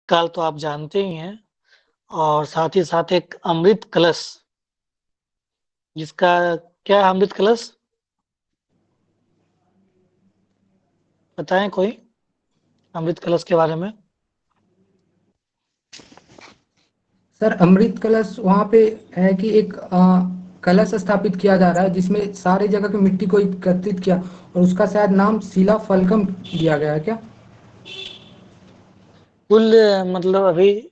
काल तो आप जानते ही हैं, और साथ ही साथ एक अमृत कलश, जिसका क्या है अमृत कलश, बताएं कोई अमृत कलश के बारे में। सर अमृत कलश वहाँ पे है कि एक कलश स्थापित किया जा रहा है जिसमें सारी जगह की मिट्टी को एकत्रित किया और उसका शायद नाम शिला फलकम दिया गया है क्या? कुल मतलब अभी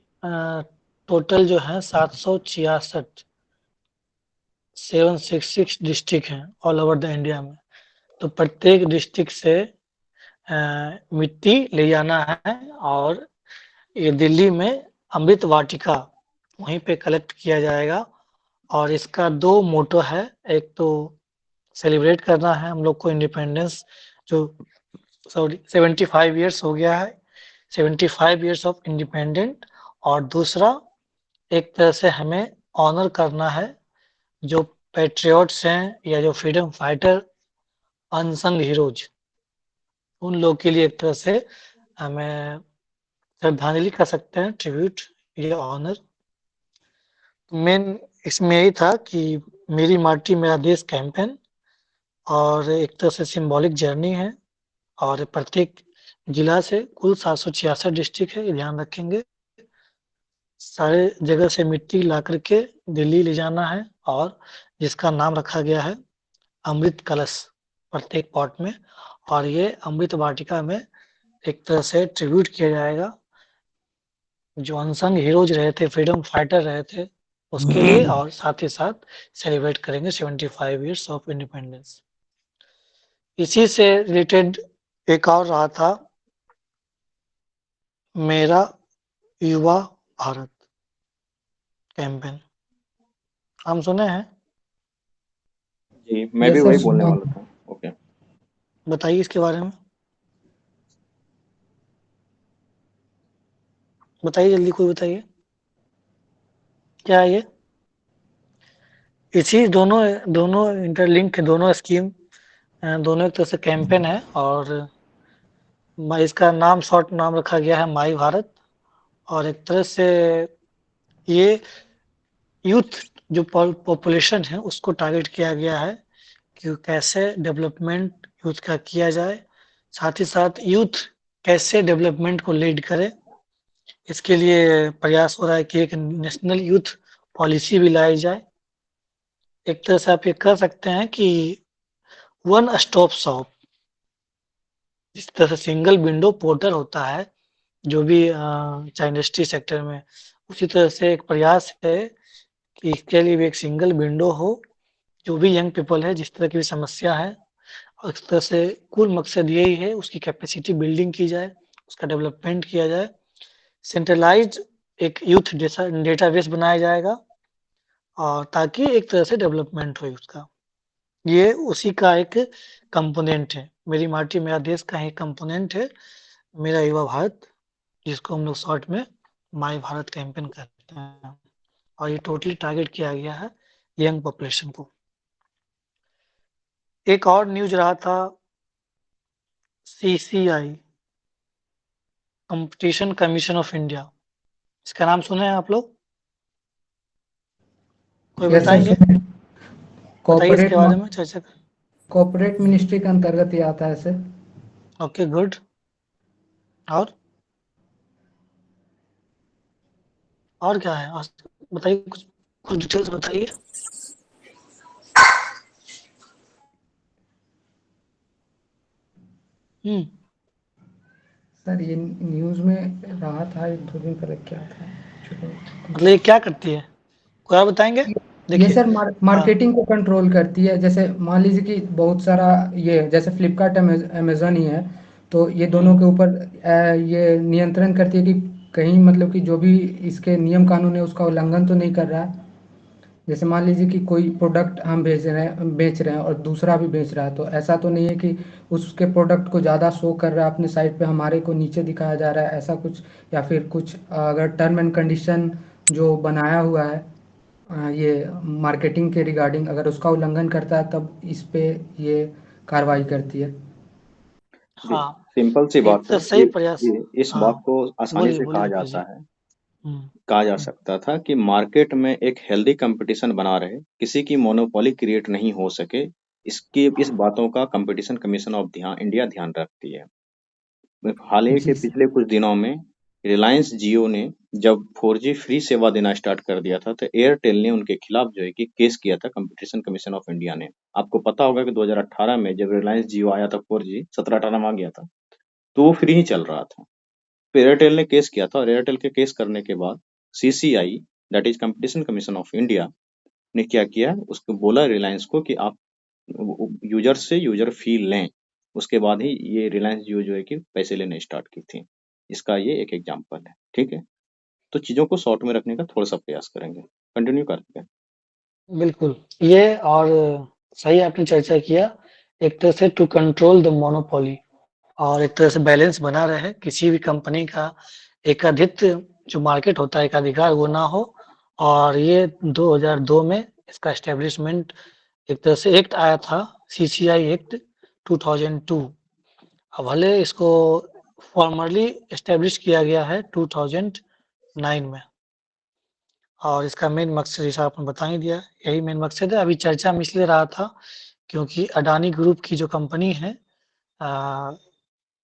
टोटल जो है 766, 766 डिस्ट्रिक्ट हैं ऑल ओवर द इंडिया में। तो प्रत्येक डिस्ट्रिक्ट से मिट्टी ले जाना है, और ये दिल्ली में अमृत वाटिका वहीं पे कलेक्ट किया जाएगा। और इसका दो मोटो है, एक तो सेलिब्रेट करना है हम लोग को इंडिपेंडेंस, जो सॉरी 75 ईयर्स हो गया है, 75 ईयर्स ऑफ इंडिपेंडेंट। और दूसरा एक तरह से हमें ऑनर करना है जो पेट्रियट्स हैं या जो फ्रीडम फाइटर, अनसंग हीरोज, उन लोग के लिए एक तरह से हमें श्रद्धांजलि कर सकते हैं, ट्रिब्यूट या ऑनर। मेन इसमें यही था कि मेरी माटी मेरा देश कैंपेन, और एक तरह से सिंबॉलिक जर्नी है। और प्रत्येक जिला से कुल 766 डिस्ट्रिक्ट है, ये ध्यान रखेंगे। सारे जगह से मिट्टी ला करके दिल्ली ले जाना है, और जिसका नाम रखा गया है अमृत कलश प्रत्येक पॉट में। और ये अमृत वाटिका में एक तरह से ट्रिब्यूट किया जाएगा जो अनसंग हीरोज रहे थे, फ्रीडम फाइटर रहे थे, उसके लिए। और साथ ही साथ सेलिब्रेट करेंगे 75 ईयर्स ऑफ इंडिपेंडेंस। इसी से रिलेटेड एक और रहा था, मेरा युवा भारत कैंपेन, हम सुने हैं। जी, मैं भी यस सर वही बोलने सुना वाला हूँ। था। ओके। बताइए इसके बारे में, बताइए जल्दी, कोई बताइए क्या है ये। इसी दोनों दोनों इंटरलिंक, दोनों स्कीम, दोनों एक तरह से कैंपेन है। और इसका नाम, शॉर्ट नाम रखा गया है माई भारत। और एक तरह से ये यूथ जो पॉपुलेशन है उसको टारगेट किया गया है कि कैसे डेवलपमेंट यूथ का किया जाए, साथ ही साथ यूथ कैसे डेवलपमेंट को लीड करे। इसके लिए प्रयास हो रहा है कि एक नेशनल यूथ पॉलिसी भी लाई जाए। एक तरह से आप ये कह सकते हैं कि वन स्टॉप शॉप, जिस तरह से सिंगल विंडो पोर्टल होता है जो भी चाहे इंडस्ट्री सेक्टर में, उसी तरह से एक प्रयास है कि इसके लिए भी एक सिंगल विंडो हो। जो भी यंग पीपल है, जिस तरह की भी समस्या है, और इस तरह से कुल मकसद यही है उसकी कैपेसिटी बिल्डिंग की जाए, उसका डेवलपमेंट किया जाए। सेंट्रलाइज एक यूथ डेटाबेस बनाया जाएगा, और ताकि एक तरह से डेवलपमेंट हो उसका। ये उसी का एक कंपोनेंट है, मेरी माटी मेरा देश का ही कंपोनेंट है, मेरा युवा भारत, जिसको हम लोग शॉर्ट में माई भारत कैंपेन करते हैं। और ये टोटली टारगेट किया गया है यंग पॉपुलेशन को। एक और न्यूज रहा था, CCI, competition commission of India, इसका नाम सुने हैं आप लोग, कोई यस सर बताएंगे, सुना। बताइए इसके कॉर्पोरेट बारे में चर्चा कर। कॉर्पोरेट मिनिस्ट्री के अंतर्गत ये आता है सर। Okay good. और क्या है, बताइए कुछ, कुछ डिटेल्स बताइए। हम्म। सर ये न्यूज़ में रहा था एक दो दिन पहले, क्या था मतलब ये क्या करती है, कोई और बताएंगे। ये देखिए, सर हाँ। मार्केटिंग को कंट्रोल करती है। जैसे मान लीजिए कि बहुत सारा ये जैसे फ्लिपकार्ट अमेजन ही है, तो ये दोनों हम्म। के ऊपर ये नियंत्रण करती है कि कहीं मतलब कि जो भी इसके नियम कानून है उसका उल्लंघन तो नहीं कर रहा है। जैसे मान लीजिए कि कोई प्रोडक्ट हम बेच रहे हैं और दूसरा भी बेच रहा है, तो ऐसा तो नहीं है कि उसके प्रोडक्ट को ज़्यादा शो कर रहा है अपने साइट पे, हमारे को नीचे दिखाया जा रहा है, ऐसा कुछ। या फिर कुछ अगर टर्म एंड कंडीशन जो बनाया हुआ है ये मार्केटिंग के रिगार्डिंग, अगर उसका उल्लंघन करता है तब इस पे ये कार्रवाई करती है। जी, हाँ, सिंपल सी बात एक तो है। सही प्रयास। इस हाँ, बात को आसानी बोलिए से बोलिए कहा रुपेश जाता जी। है, हम्म, कहा जा सकता था कि मार्केट में एक हेल्दी कंपटीशन बना रहे, किसी की मोनोपोली क्रिएट नहीं हो सके। इस बातों का कंपटीशन कमीशन ऑफ इंडिया ध्यान रखती है। हाल ही के जी सर। पिछले कुछ दिनों में रिलायंस जियो ने जब 4G फ्री सेवा देना स्टार्ट कर दिया था, तो एयरटेल ने उनके खिलाफ जो है कि केस किया था कंपटीशन कमीशन ऑफ इंडिया ने। आपको पता होगा कि 2018 में जब रिलायंस जियो आया था, 4G 17-18 में आ गया था, तो वो फ्री ही चल रहा था। फिर एयरटेल ने केस किया था, और एयरटेल के केस करने के बाद CCI, that is competition commission of India, ने क्या किया, उसको बोला रिलायंस को कि आप यूजर से यूजर फी लें। उसके बाद ही ये रिलायंस जियो जो है कि पैसे लेने स्टार्ट की थी। इसका ये एक एग्जांपल है, ठीक है। तो चीजों को शॉर्ट में रखने का थोड़ा सा प्रयास करेंगे। कंटिन्यू करते हैं। बिल्कुल। ये और सही आपने चर्चा किया। एक तरह से टू कंट्रोल द मोनोपोली, और एक तरह से बैलेंस बना रहे, किसी भी कंपनी का एकाधित्व जो मार्केट होता है, एकाधिकार वो ना हो। और ये 2002 में इसका एस्टेब्लिशमेंट, एक तरह से एक्ट आया था, CCI एक्ट 2002। अब भले इसको फॉर्मली एस्टेब्लिश किया गया है 2009 में, और इसका मेन मकसद जैसा आपने बता ही दिया, यही मेन मकसद है। अभी चर्चा में इसलिए रहा था क्योंकि अडानी ग्रुप की जो कंपनी है,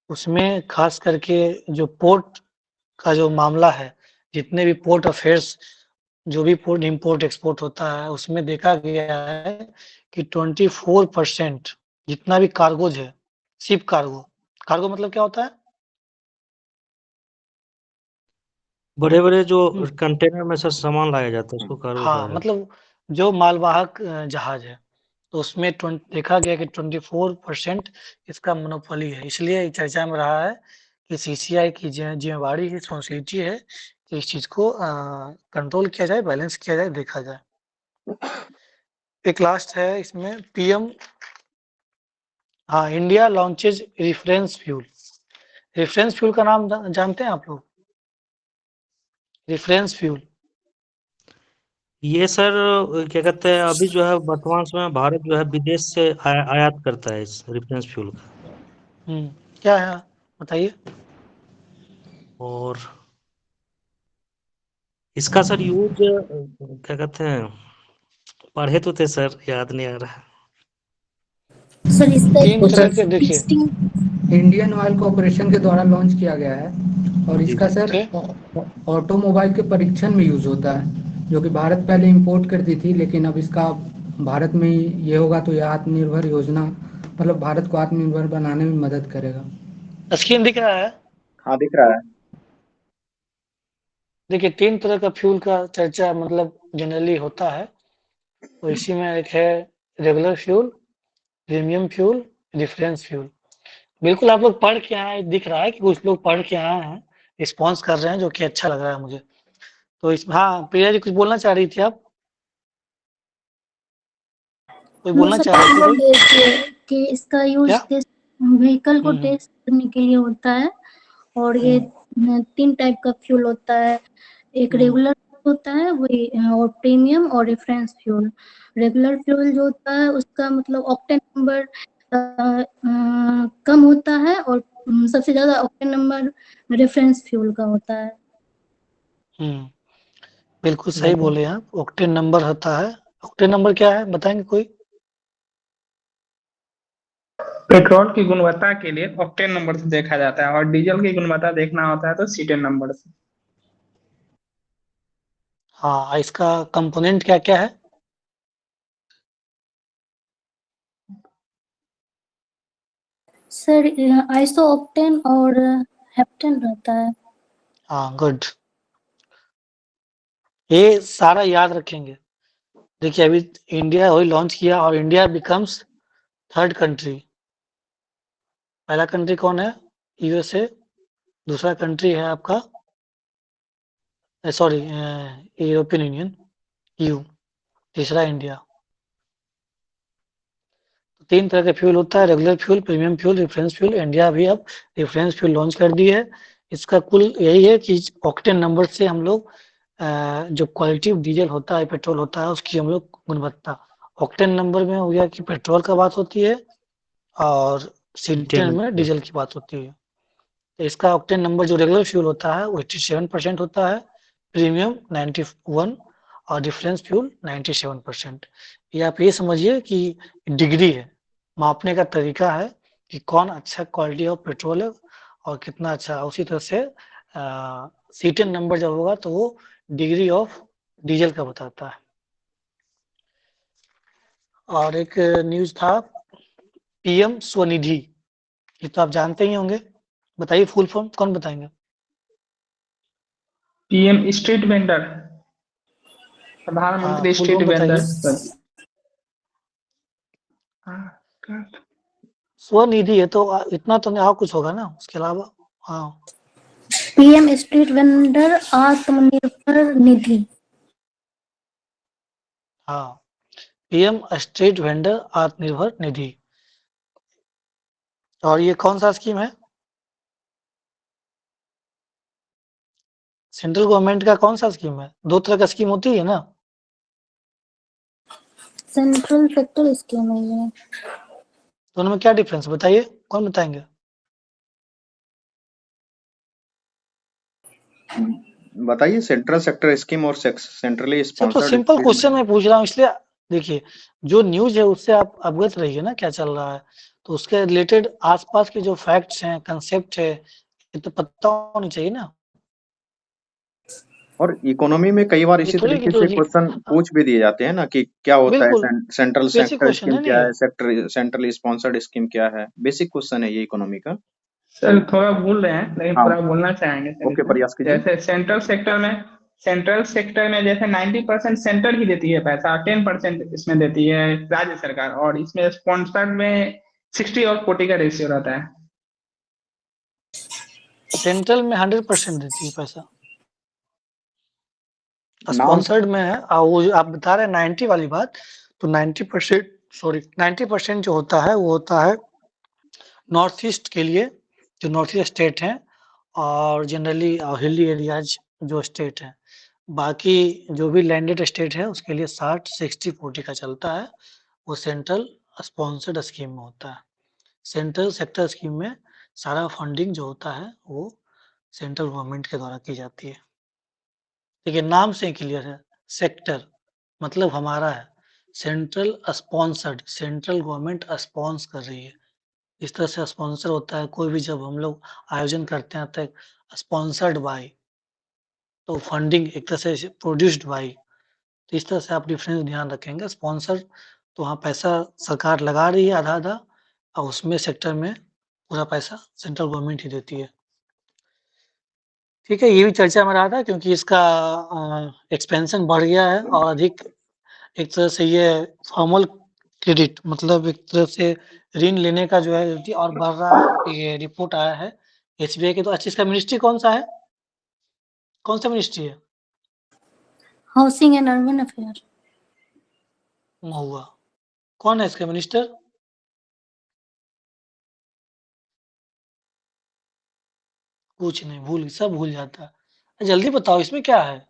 उसमें खास करके जो पोर्ट का जो मामला है, जितने भी पोर्ट अफेयर्स, जो भी पोर्ट इंपोर्ट एक्सपोर्ट होता है, उसमें देखा गया है कि 24% जितना भी कार्गोज है, शिप कार्गो, कार्गो मतलब क्या होता है? बड़े-बड़े जो हम्म, कंटेनर में से सामान लाया जाता है उसको कार्गो कहा हाँ, जाता है। मतलब जो मालवाहक जहाज है, तो उसमें देखा गया कि 24% इसका मोनोपोली है। इसलिए चर्चा में रहा है कि CCI की जिम्मेवारी है, रिस्पॉन्सिबिलिटी है कि इस चीज को कंट्रोल किया जाए, बैलेंस किया जाए, देखा जाए। एक लास्ट है इसमें PM, हाँ, India launches reference fuel. Reference fuel का नाम जानते हैं आप लोग? Reference fuel. ये सर क्या कहते हैं, अभी जो है वर्तमान समय में भारत जो है विदेश से आयात करता है इस रेफरेंस फ्यूल का। क्या है, बताइए। और इसका सर यूज क्या कहते हैं, पढ़े तो थे सर, याद नहीं आ रहा। सर इसका तीन वो तरह सर के देखिए। इंडियन ऑयल कॉरपोरेशन के द्वारा लॉन्च किया गया है, और जी इसका जी। Sir okay. ऑटोमोबाइल के परीक्षण में यूज होता है, जो कि भारत पहले इंपोर्ट करती थी, लेकिन अब इसका भारत में ही ये होगा तो ये आत्मनिर्भर योजना, मतलब भारत को आत्मनिर्भर बनाने में मदद करेगा। स्क्रीन दिख रहा है? हाँ, दिख रहा है। देखिए, 3 तरह का फ्यूल का चर्चा मतलब जनरली होता है। तो इसी में एक है regular fuel, premium fuel, reference fuel. बिल्कुल आप लोग पढ़ के आए, दिख रहा है कि कुछ लोग पढ़ के आए हैं, रिस्पॉन्स कर रहे हैं, जो कि अच्छा लग रहा है मुझे। तो इसमें, हाँ, प्रिया जी कुछ बोलना चाह रही थी आप? कोई वो बोलना सर चाह रहे थे कोई? कि इसका यूज क्या? टेस्ट व्हीकल को हम्म। टेस्ट करने के लिए होता है। और ये हम्म। 3 टाइप का फ्यूल होता है। एक हम्म। रेगुलर होता है वही, और प्रीमियम और रेफरेंस फ्यूल। रेगुलर फ्यूल जो होता है उसका मतलब ऑक्टेन नंबर कम होता है, और सबसे ज्यादा ऑक्टेन नंबर रेफरेंस फ्यूल का होता है। बिल्कुल सही बोले आप। ऑक्टेन नंबर होता है। ऑक्टेन नंबर क्या है, बताएंगे कोई? पेट्रोल की गुणवत्ता के लिए ऑक्टेन नंबर से देखा जाता है, और डीजल की गुणवत्ता देखना होता है तो सीटेन नंबर से। हाँ, इसका कंपोनेंट क्या क्या है? सर आइसो ऑक्टेन और हेप्टेन रहता है। हाँ, गुड। ये सारा याद रखेंगे। देखिए, अभी इंडिया वही लॉन्च किया, और इंडिया बिकम्स थर्ड कंट्री। पहला कंट्री कौन है? USA। दूसरा कंट्री है आपका, सॉरी, यूरोपियन यूनियन, EU। तीसरा इंडिया। 3 तरह का फ्यूल होता है, regular fuel, premium fuel, reference fuel. India भी अब रेफरेंस फ्यूल लॉन्च कर दी है। इसका कुल यही है कि ऑक्टेन नंबर से हम लोग जो क्वालिटी डीजल होता है, पेट्रोल होता है, उसकी हम लोग गुणवत्ता, ऑक्टेन नंबर में हो गया कि पेट्रोल का बात होती है, और C10 में डीजल की बात होती है। तो इसका ऑक्टेन नंबर जो रेगुलर फ्यूल होता है वो 87% होता है, प्रीमियम 91 और डिफरेंस फ्यूल 97%। ये आप ये समझिए कि डिग्री है, मापने का तरीका है कि कौन अच्छा क्वालिटी ऑफ पेट्रोल है और कितना अच्छा। उसी तरह से C10 नंबर जब होगा तो वो डिग्री ऑफ डीजल का बताता है। और एक न्यूज था PM स्वनिधि, ये तो आप जानते ही होंगे, बताइए फुल फॉर्म कौन बताएंगे? PM स्ट्रीट वेंडर, हाँ, प्रधानमंत्री फुल स्ट्रीट फॉर्म वेंडर। बताइए। स्वनिधि है तो इतना तो नहीं, और कुछ होगा ना उसके अलावा? हाँ, PM street vendor Atmanirbhar Nidhi. हाँ, PM street vendor Atmanirbhar Nidhi. और ये कौन सा स्कीम है? सेंट्रल गवर्नमेंट का कौन सा स्कीम है? दो तरह का स्कीम होती है ना? सेंट्रल सेक्टर स्कीम है ये। दोनों में क्या डिफरेंस बताइए, कौन बताएंगे? बताइए, सेंट्रल सेक्टर स्कीम और सेंट्रली सर तो स्पॉन्सर्ड सिंपल स्कीम क्वेश्चन में। मैं पूछ रहा हूँ, इसलिए देखिए जो न्यूज है उससे आप अवगत रहिए ना क्या चल रहा है, तो उसके रिलेटेड आसपास के जो फैक्ट्स हैं, कंसेप्ट है, ये तो पता होनी चाहिए ना। और इकोनॉमी में कई बार ये इसी थोड़ी कि तरीके तो से क्वेश्चन पूछ भी दिए जाते हैं ना कि क्या होता है बिल्कुल central basic sector question scheme है क्या नहीं है, सेंट्रल स्पॉन्सर्ड स्कीम क्या है, बेसिक क्वेश्चन है ये इकोनॉमी का। सर थोड़ा भूल रहे हैं, लेकिन हाँ, पूरा बोलना चाहेंगे सर ओके, इसमें। प्रयास कीजिए। जैसे सेंट्रल सेक्टर में जैसे 90% सेंटर ही देती है पैसा, 10% इसमें देती है राज्य सरकार, और इसमें स्पॉन्सर्ड में 60 और 40 का रेशियो रहता है। सेंट्रल में 100% देती है पैसा, नाम स्पॉन्सर्ड में है। और वो जो आप बता रहे हैं 90 वाली बात, तो 90% जो होता है वो होता है नॉर्थ ईस्ट के लिए, जो नॉर्थ ईस्ट स्टेट हैं, और जनरली हिली एरियाज जो स्टेट हैं। बाकी जो भी लैंडेड स्टेट है उसके लिए 60-60-40 का चलता है, वो सेंट्रल स्पॉन्सर्ड स्कीम में होता है। सेंट्रल सेक्टर स्कीम में सारा फंडिंग जो होता है वो सेंट्रल गवर्नमेंट के द्वारा की जाती है। देखिए नाम से क्लियर है, सेक्टर मतलब हमारा है, central sponsored, central government spawns कर रही है। इस तरह से स्पॉन्सर होता है कोई भी, जब हम लोग आयोजन करते हैं तो स्पॉन्सर्ड बाय, तो फंडिंग एक तरह से प्रोड्यूस्ड बाय। तो इस तरह से आप डिफरेंस ध्यान रखेंगे। स्पॉन्सर तो वहाँ पैसा सरकार लगा रही है आधा आधा, और उसमें सेक्टर में पूरा पैसा सेंट्रल गवर्नमेंट ही देती है। ठीक है, ये भी चर्चा में रहा था क्योंकि इसका एक्सपेंशन बढ़ गया है और अधिक एक तरह से ये फॉर्मल क्रेडिट, मतलब एक तरह से ऋण लेने का जो है और बढ़ रहा है। ये रिपोर्ट आया है SBI के। तो अच्छा, इसका मिनिस्ट्री कौन सा है, कौन सा मिनिस्ट्री है? Housing and urban affair. Mahua. कौन है इसका मिनिस्टर? कुछ नहीं, सब भूल जाता है। जल्दी बताओ इसमें क्या है,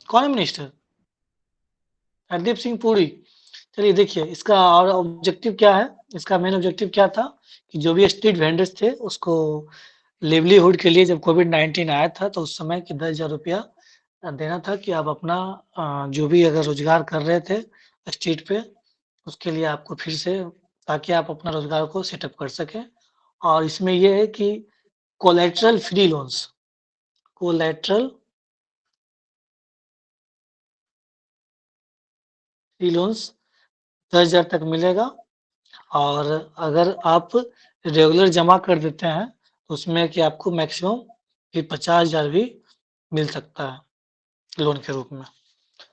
कौन है मिनिस्टर? हरदीप सिंह पुरी। चलिए देखिए इसका और ऑब्जेक्टिव क्या है। इसका मेन ऑब्जेक्टिव क्या था कि जो भी स्ट्रीट वेंडर्स थे उसको लिवलीहुड के लिए, जब कोविड-19 आया था तो उस समय कि 10,000 रुपया देना था कि आप अपना जो भी अगर रोजगार कर रहे थे स्ट्रीट पे, उसके लिए आपको फिर से, ताकि आप अपना रोजगार को सेटअप कर सकें। और इसमें ये है कि collateral free loans, collateral free loans 10,000 तक मिलेगा। और अगर आप रेगुलर जमा कर देते हैं तो उसमें कि आपको मैक्सिमम फिर 50,000 भी मिल सकता है लोन के रूप में।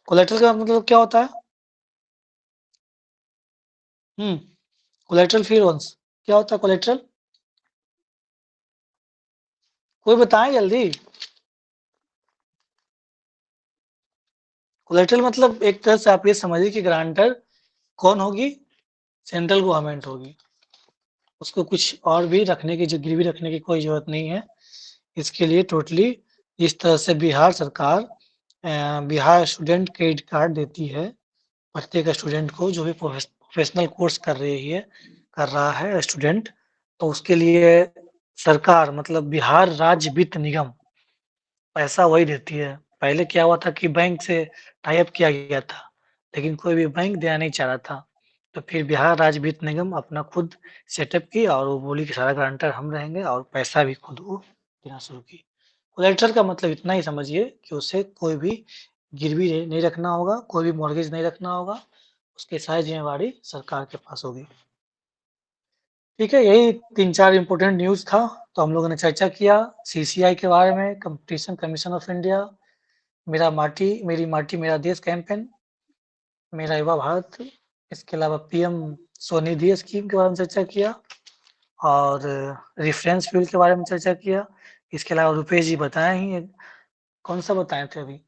कोलैटरल का मतलब क्या होता है? कोलैटरल फ्री लोन्स क्या होता है? कोलैटरल कोई बताए जल्दी। कोलैटरल मतलब एक तरह से आप ये समझिए कि गारंटर कौन होगी? सेंट्रल गवर्नमेंट होगी। उसको कुछ और भी रखने की, जो गिरवी रखने की कोई जरूरत नहीं है। इसके लिए टोटली इस तरह से बिहार सरकार बिहार स्टूडेंट क्रेडिट कार्ड देती है प्रत्येक स्टूडेंट को, जो भी प्रोफेशनल कोर्स कर रहा है स्टूडेंट, तो उसके लिए सरकार मतलब बिहार राज्य वित्त निगम पैसा वही देती है। पहले क्या हुआ था कि बैंक से टाई अप किया गया था, लेकिन कोई भी बैंक देना नहीं चाह रहा था। तो फिर बिहार राज्य वित्त निगम अपना खुद सेटअप की और वो बोली कि सारा गारंटर हम रहेंगे और पैसा भी खुद वो देना शुरू की। कोलेटरल का मतलब इतना ही समझिए कि उसे कोई भी गिरवी नहीं रखना होगा, कोई भी मॉर्गेज नहीं रखना होगा, उसकी सारी ज़िम्मेवारी सरकार के पास होगी। ठीक है, यही 3-4 इम्पोर्टेंट न्यूज़ था, तो हम लोगों ने चर्चा किया सीसीआई के बारे में, कॉम्पिटिशन कमीशन ऑफ इंडिया, मेरा माटी मेरी माटी मेरा देश कैंपेन, मेरा युवा भारत, इसके अलावा पीएम स्वनिधि स्कीम के बारे में चर्चा किया और रेफरेंस फ्यूल के बारे में चर्चा किया। इसके अलावा रुपेश जी बताए ही कौन सा बताए थे अभी?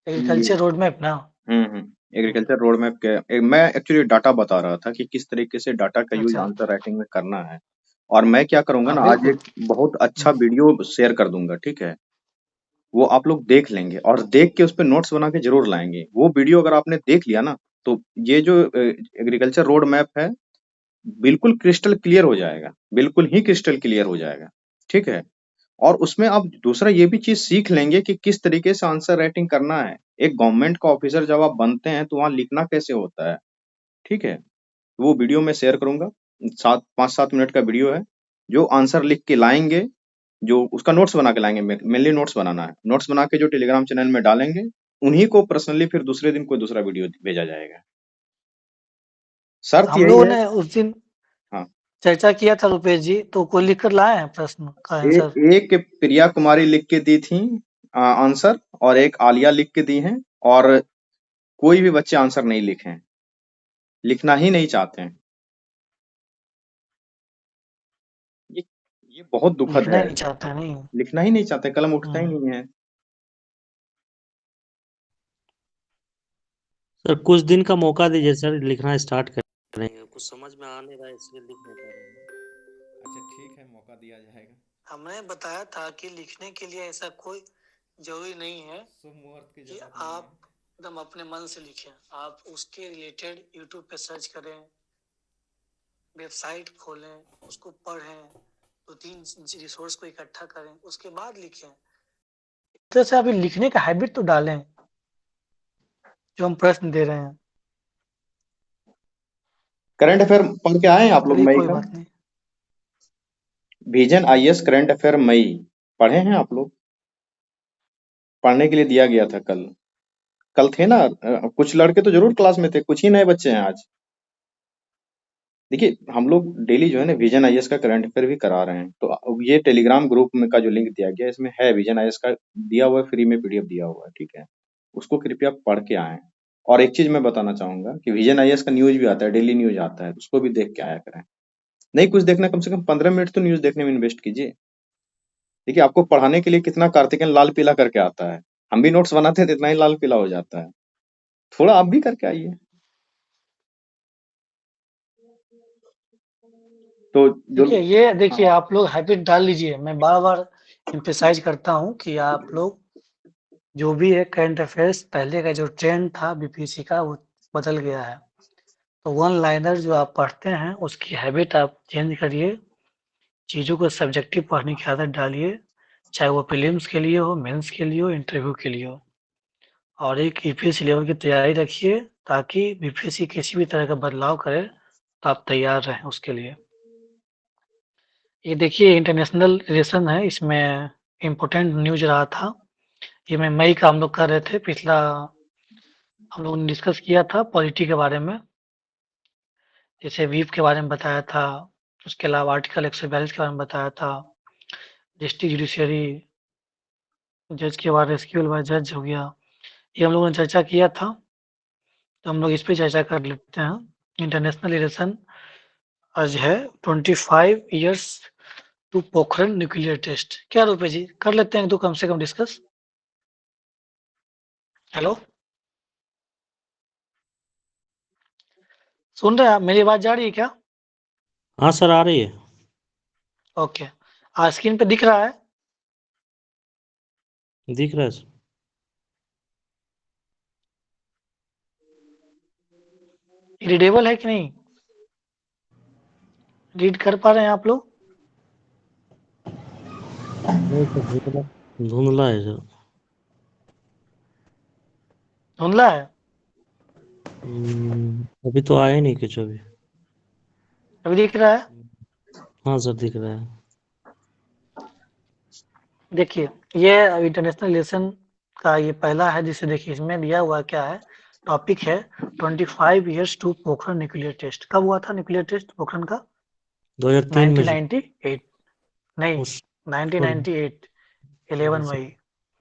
एग्रीकल्चर रोड मैप ना? एग्रीकल्चर रोड मैप के मैं एक्चुअली डाटा बता रहा था कि किस तरीके से डाटा का यूज अच्छा। आंसर राइटिंग में करना है। और मैं क्या करूंगा हाँ, ना, आज बिल्कुल। एक बहुत अच्छा वीडियो शेयर कर दूंगा, ठीक है? वो आप लोग देख लेंगे और देख के उस पे नोट्स बना के जरूर लाएंगे। वो वीडियो अगर आपने देख लिया ना, तो ये जो एग्रीकल्चर रोड मैप है बिल्कुल क्रिस्टल क्लियर हो जाएगा, बिल्कुल ही क्रिस्टल क्लियर हो जाएगा, ठीक है? और उसमें आप दूसरा ये भी चीज सीख लेंगे कि किस तरीके से आंसर राइटिंग करना है। एक गवर्नमेंट का ऑफिसर जब आप बनते हैं तो वहां लिखना कैसे होता है, ठीक है? वो वीडियो मैं शेयर करूंगा, 5-7 मिनट का वीडियो है। जो आंसर लिख के लाएंगे, जो उसका नोट्स बना के लाएंगे, मेनली नोट्स बनाना है, नोट्स बना के जो टेलीग्राम चैनल में डालेंगे, उन्हीं को पर्सनली फिर दूसरे दिन कोई दूसरा वीडियो भेजा जाएगा। शर्त हम यही लोगों है। ने उस दिन हाँ, चर्चा किया था रुपेश जी, तो कोई लिख कर लाए हैं प्रश्न का आंसर? एक प्रिया कुमारी लिख के दी थी आंसर, और एक आलिया लिख के दी हैं, और कोई भी बच्चे आंसर नहीं लिखे हैं, लिखना ही नहीं चाहते हैं। ये ये बहुत दुखद लिखना है। ही नहीं चाहते, नहीं? लिखना ही नहीं चाहते, कलम उठता ही हम्म। नहीं है। सर कुछ दिन का मौका दीजिए सर, लिखना स्टार्ट करेंगे। कुछ समझ में आ नहीं रहा है इसलिए लिख नहीं पा रहे हैं। अच्छा ठीक है, मौका दिया जाएगा। हमने बताया था कि लिखने के लिए ऐसा कोई जरूरी नहीं है शुभ मुहूर्त की कि जरूरत नहीं आप है। एकदम अपने मन से लिखें। आप उसके रिलेटेड यूट्यूब पे सर्च करें, वेबसाइट खोलें, उसको पढ़ें, 2-3 रिसोर्स को इकट्ठा करें, उसके बाद लिखें। इस तरह से अभी लिखने का हैबिट तो डालें, जो हम प्रश्न दे रहे हैं। करंट अफेयर पढ़ के आए हैं आप लोग चलिए, मई कोई का? बात नहीं। विजन आईएएस करंट अफेयर मई पढ़े हैं आप लोग? पढ़ने के लिए दिया गया था कल। कल थे ना, कुछ लड़के तो जरूर क्लास में थे, कुछ ही नए बच्चे हैं आज। देखिए, हम लोग डेली जो है ना विजन आईएएस का करंट अफेयर भी करा रहे हैं। तो ये टेलीग्राम ग्रुप में का जो लिंक दिया गया है, इसमें है विजन आईएएस का दिया हुआ है, फ्री में पीडीएफ दिया हुआ है, ठीक है? उसको कृपया पढ़ के आए। और एक चीज मैं बताना चाहूंगा कि विजन आईएएस का न्यूज भी आता है, डेली न्यूज आता है, उसको भी देख के आया करें। नहीं कुछ देखना, कम से कम 15 मिनट तो न्यूज देखने में इन्वेस्ट कीजिए। देखिए, आपको पढ़ाने के लिए कितना कार्तिकेयन लाल पीला करके आता है। हम भी नोट्स बनाते हैं तो इतना ही लाल पीला हो जाता है। थोड़ा आप भी करके आइए। तो जो देखिए, ये देखिए, आप लोग हैबिट डाल लीजिए। मैं बार-बार एम्फसाइज करता हूँ कि आप लोग जो भी है करंट अफेयर्स, पहले का जो ट्रेंड था बीपीएससी का वो बदल गया है। तो वन लाइनर जो आप पढ़ते हैं उसकी हैबिट आप चेंज करिए। चीज़ों को सब्जेक्टिव पढ़ने की आदत डालिए, चाहे वो प्रीलिम्स के लिए हो, मेंस के लिए हो, इंटरव्यू के लिए हो। और एक यूपीएससी लेवल की तैयारी रखिए, ताकि बीपीएससी किसी भी तरह का बदलाव करे तो आप तैयार रहें उसके लिए। ये देखिए, इंटरनेशनल रिलेशन है, इसमें इम्पोर्टेंट न्यूज़ रहा था। ये मैं मई का हम लोग कर रहे थे, पिछला हम लोगों ने डिस्कस किया था पॉलिटी के बारे में। जैसे व्हीप के बारे में बताया था, उसके अलावा आर्टिकल 142 के बारे में बताया था, डिस्ट्रिक्ट जुडिशियरी जज के बाद एसक्यूएल बाय जज हो गया। ये हम लोगों ने चर्चा किया था, तो हम लोग इस पे चर्चा कर लेते हैं। इंटरनेशनल रिलेशन आज है 25 years to Pokhran nuclear test. क्या रुपए जी, कर लेते हैं 2 कम से कम डिस्कस? हेलो, सुन रहे हैं आप? मेरी आवाज़ जा रही है क्या? हाँ सर, आ रही है। ओके। स्क्रीन पे दिख रहा है? दिख रहा है सर। रीडेबल है कि नहीं? रीड कर पा रहे हैं आप लोग? नहीं तो धुंधला है सर। धुंधला है? अभी तो आया नहीं कुछ अभी। अभी दिख रहा है? हाँ सर दिख रहा है। देखिए, ये इंटरनेशनल रिलेशन का ये पहला है, जिसे देखिए इसमें दिया हुआ क्या है, टॉपिक है 25 years to Pokhran nuclear test. कब हुआ था न्यूक्लियर टेस्ट पोखरण का? 2003 में 1998 नहीं, उस 1998 11 मई।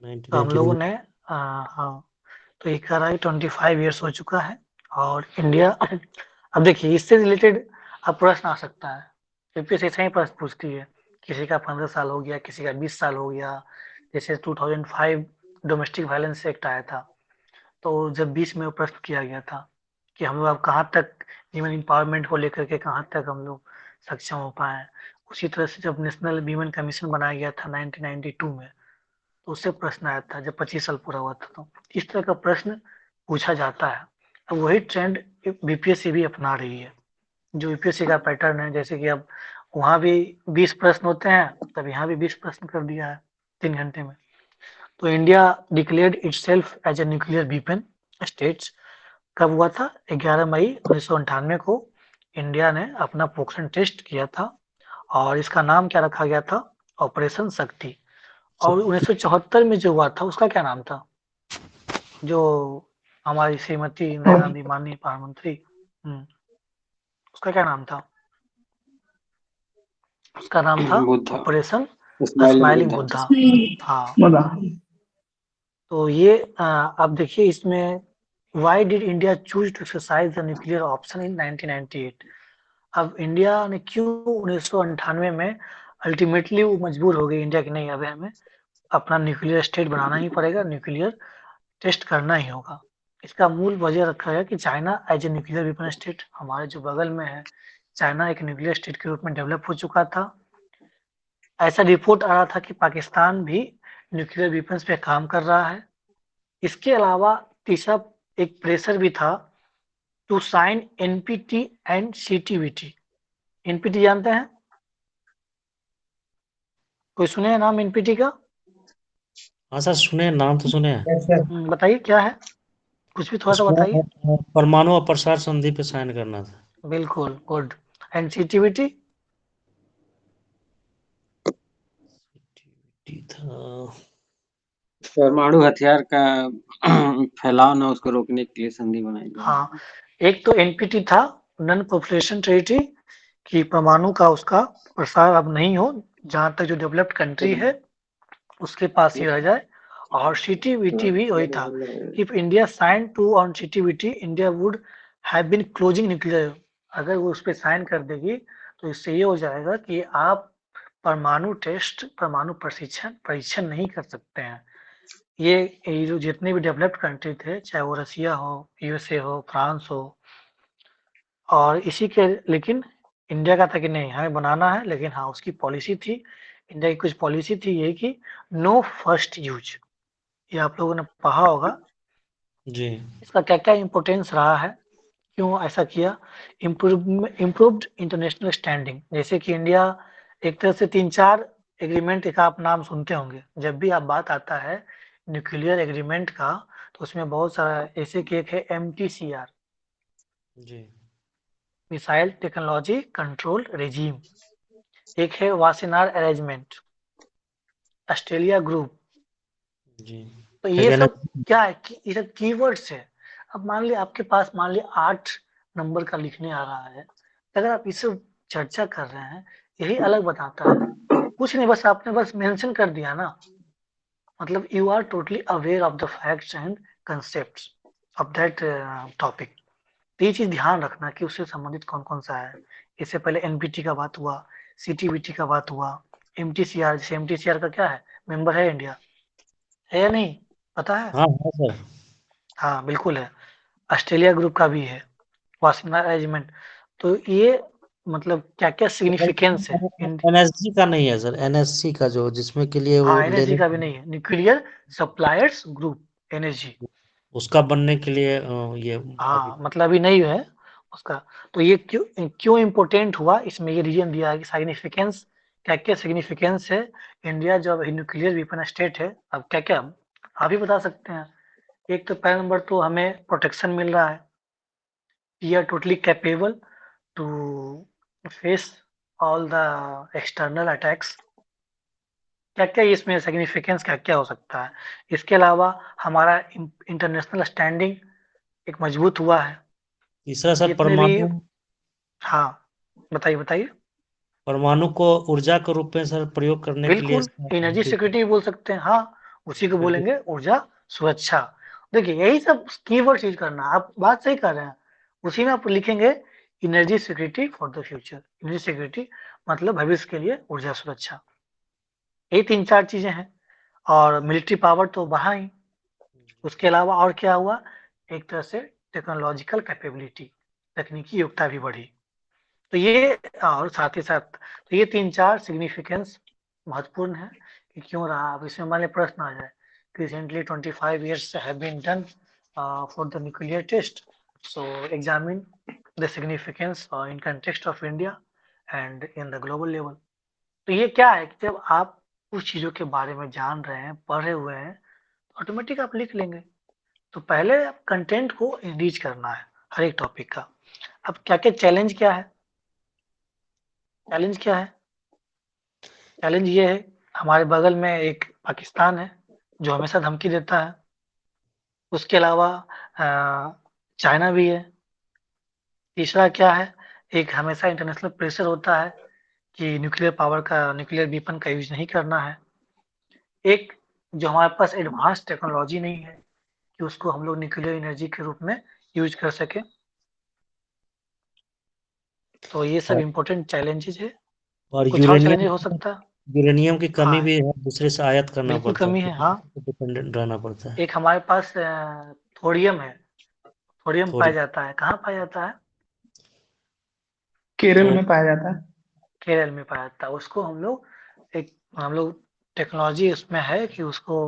तो हम 1998 लोगों ने हाँ, तो ये कह रहा है 25 इयर्स हो चुका है। और इंडिया अब देखिए इससे रिलेटेड अब प्रश्न आ सकता है, यूपीएससी ऐसा ही प्रश्न पूछती है, किसी का 15 साल हो गया, किसी का 20 साल हो गया। जैसे 2005 डोमेस्टिक वायलेंस एक्ट आया था, तो जब 20 में वो प्रश्न किया गया था कि हम लोग अब कहाँ तक वीमेन एम्पावरमेंट को लेकर के कहाँ तक हम लोग सक्षम हो पाए। उसी तरह से जब नेशनल वीमेन कमीशन बनाया गया था 1992 में, तो उससे प्रश्न आया था जब 25 साल पूरा हुआ था। तो इस तरह का प्रश्न पूछा जाता है। अब वही ट्रेंड बीपीएससी भी अपना रही है, जो यूपीएससी का पैटर्न है। जैसे कि अब वहाँ भी 20 प्रश्न होते हैं, तब यहाँ भी 20 प्रश्न कर दिया है 3 घंटे में। तो India declared itself as a nuclear weapon states कब हुआ था? 11 मई 1998 को इंडिया ने अपना पोखरण टेस्ट किया था, और इसका नाम क्या रखा गया था? ऑपरेशन शक्ति। और 1974 में जो हुआ था उसका क्या नाम था? जो हमारी श्रीमती इंदिरा गांधी माननीय प्रधानमंत्री, उसका क्या नाम था? उसका नाम था Buddha, operation smiling smiling Buddha. Buddha. हाँ, बोला तो ये अब देखिए इसमें why did India choose to exercise the nuclear option in 1998? अब इंडिया ने क्यों 1998 में अल्टीमेटली वो मजबूर हो गई इंडिया की, नहीं अब हमें अपना न्यूक्लियर स्टेट बनाना ही पड़ेगा, न्यूक्लियर टेस्ट करना ही होगा। इसका मूल वजह रखा है कि China as a nuclear weapon state, हमारे जो बगल में है चाइना, एक न्यूक्लियर स्टेट के रूप में डेवलप हो चुका था। ऐसा रिपोर्ट आ रहा था कि पाकिस्तान भी न्यूक्लियर वेपन्स पे काम कर रहा है। इसके अलावा तीसरा एक प्रेशर भी था to sign NPT and CTBT. NPT जानते हैं? कोई सुने हैं नाम एनपीटी का? हाँ सर सुने, नाम तो सुने हैं। बताइए क्या है, कुछ भी थोड़ा सा बताइए। उसमें परमाणु अप्रसार संधि पे साइन करना था। बिल्कुल, गुड। And CTBT? था परमाणु हथियार का फैलाव ना उसको रोकने के लिए संधि बनाई गई। हाँ, एक तो एनपीटी था, नॉन प्रोलिफरेशन ट्रीटी, कि परमाणु का उसका प्रसार अब नहीं हो, जहां तक जो डेवलप्ड कंट्री है उसके पास ही रह जाए। और सीटीबीटी भी वही था, if India sign to on CTBT India would have been closing nuclear. अगर वो उस पर साइन कर देगी तो इससे ये हो जाएगा कि आप परमाणु टेस्ट, परमाणु परीक्षण नहीं कर सकते हैं। ये जो जितने भी डेवलप्ड कंट्री थे, चाहे वो रसिया हो, यूएसए हो, फ्रांस हो, और इसी के, लेकिन इंडिया का था कि नहीं हमें बनाना है, लेकिन हाँ उसकी पॉलिसी थी, इंडिया की कुछ पॉलिसी थी ये कि नो फर्स्ट यूज। ये आप लोगों ने पढ़ा होगा। जी। इसका क्या क्या इम्पोर्टेंस रहा है, क्यों ऐसा किया? Improved international standing. जैसे कि इंडिया एक तरह से 3-4 एग्रीमेंट का आप नाम सुनते होंगे, जब भी आप बात आता है न्यूक्लियर एग्रीमेंट का, तो उसमें बहुत सारा, ऐसे कि एक है MTCR, जी। Missile technology control regime. एक है वासेनार अरेंजमेंट, ऑस्ट्रेलिया ग्रुप। जी। तो ये सब क्या है कि ये सब कीवर्ड्स है। अब मान लिया आपके पास, मान लिया 8 नंबर का लिखने आ रहा है, अगर आप इसे चर्चा कर रहे हैं, यही अलग बताता है। कुछ नहीं, बस आपने बस मेंशन कर दिया ना, मतलब you are totally aware of the facts and concepts of that topic. तो ये चीज ध्यान रखना कि उससे संबंधित कौन कौन सा है। इससे पहले एनपीटी का बात हुआ, सीटीबीटी का बात हुआ, एमटीसीआर, जैसे एमटीसीआर का क्या है, मेंबर है इंडिया, है या नहीं, पता है? हाँ हाँ सर। हाँ बिल्कुल है। ऑस्ट्रेलिया ग्रुप का भी है, वासेनार अरेंजमेंट। तो ये मतलब क्या क्या सिग्निफिकेंस है। एनएसजी का नहीं है सर, एनएससी का जो जिसमें के लिए वो हाँ, एनएसजी का भी नहीं है, न्यूक्लियर सप्लायर्स ग्रुप, एनएसजी। उसका बनने के लिए ये हाँ मतलब अभी नहीं है, उसका। तो ये क्यों इम्पोर्टेंट हुआ, इसमें ये रीजन दिया है कि सिग्निफिकेंस, क्या क्या सिग्निफिकेंस है। इंडिया जो न्यूक्लियर वेपन स्टेट है, अब क्या क्या आप ही बता सकते हैं। एक तो पहला नंबर तो हमें प्रोटेक्शन मिल रहा है, we are totally capable to face all the external attacks. क्या क्या इसमें सिग्निफिकेंस क्या क्या हो सकता है। इसके अलावा हमारा इंटरनेशनल स्टैंडिंग एक मजबूत हुआ है। तीसरा सर जितने भी, परमाणु, हाँ बताइए बताइए। परमाणु को ऊर्जा के रूप में सर प्रयोग करने के लिए बिल्कुल, एनर्जी सिक्योरिटी भी बोल सकते हैं, हाँ उसी को बोलेंगे ऊर्जा सुरक्षा। देखिए यही सब कीवर्ड यूज करना, आप बात सही कर रहे हैं। उसी में आप लिखेंगे energy security for the future. Energy security मतलब भविष्य के लिए ऊर्जा सुरक्षा। यही 3-4 चीजें हैं। और मिलिट्री पावर तो बढ़ा ही। उसके अलावा और क्या हुआ, एक तरह से टेक्नोलॉजिकल कैपेबिलिटी, तकनीकी योग्यता भी बढ़ी। तो ये, और साथ ही साथ तो ये 3-4 सिग्निफिकेंस महत्वपूर्ण है कि क्यों रहा। अब इसमें मान प्रश्न आ जाए, recently 25 years have been done for the nuclear test, so examine the significance in context of India and in the global level। तो ये क्या है कि जब आप कुछ चीजों के बारे में जान रहे हैं, पढ़े हुए हैं, ऑटोमेटिक आप लिख लेंगे। तो पहले आप कंटेंट को रीच करना है हर एक टॉपिक का। अब क्या क्या चैलेंज क्या है, चैलेंज क्या है, चैलेंज ये है, हमारे बगल में एक पाकिस्तान है जो हमेशा धमकी देता है। उसके अलावा चाइना भी है। तीसरा क्या है, एक हमेशा इंटरनेशनल प्रेशर होता है कि न्यूक्लियर पावर का, न्यूक्लियर वेपन का यूज नहीं करना है। एक जो हमारे पास एडवांस टेक्नोलॉजी नहीं है कि उसको हम लोग न्यूक्लियर एनर्जी के रूप में यूज कर सके। तो ये सब इम्पोर्टेंट चैलेंजेस है। और कुछ और चैलेंज हो सकता है। यूरेनियम की कमी हाँ भी है, दूसरे से आयात करना बिल्कुल पड़ता कमी है, है, हाँ। डिपेंडेंट रहना पड़ता है। एक हमारे पास थोरियम है, थोरियम पाया थोड़ी जाता है, कहाँ पाया जाता है, केरल तो में पाया जाता है। केरल में पाया जाता है। उसको हम लोग टेक्नोलॉजी उसमें है कि उसको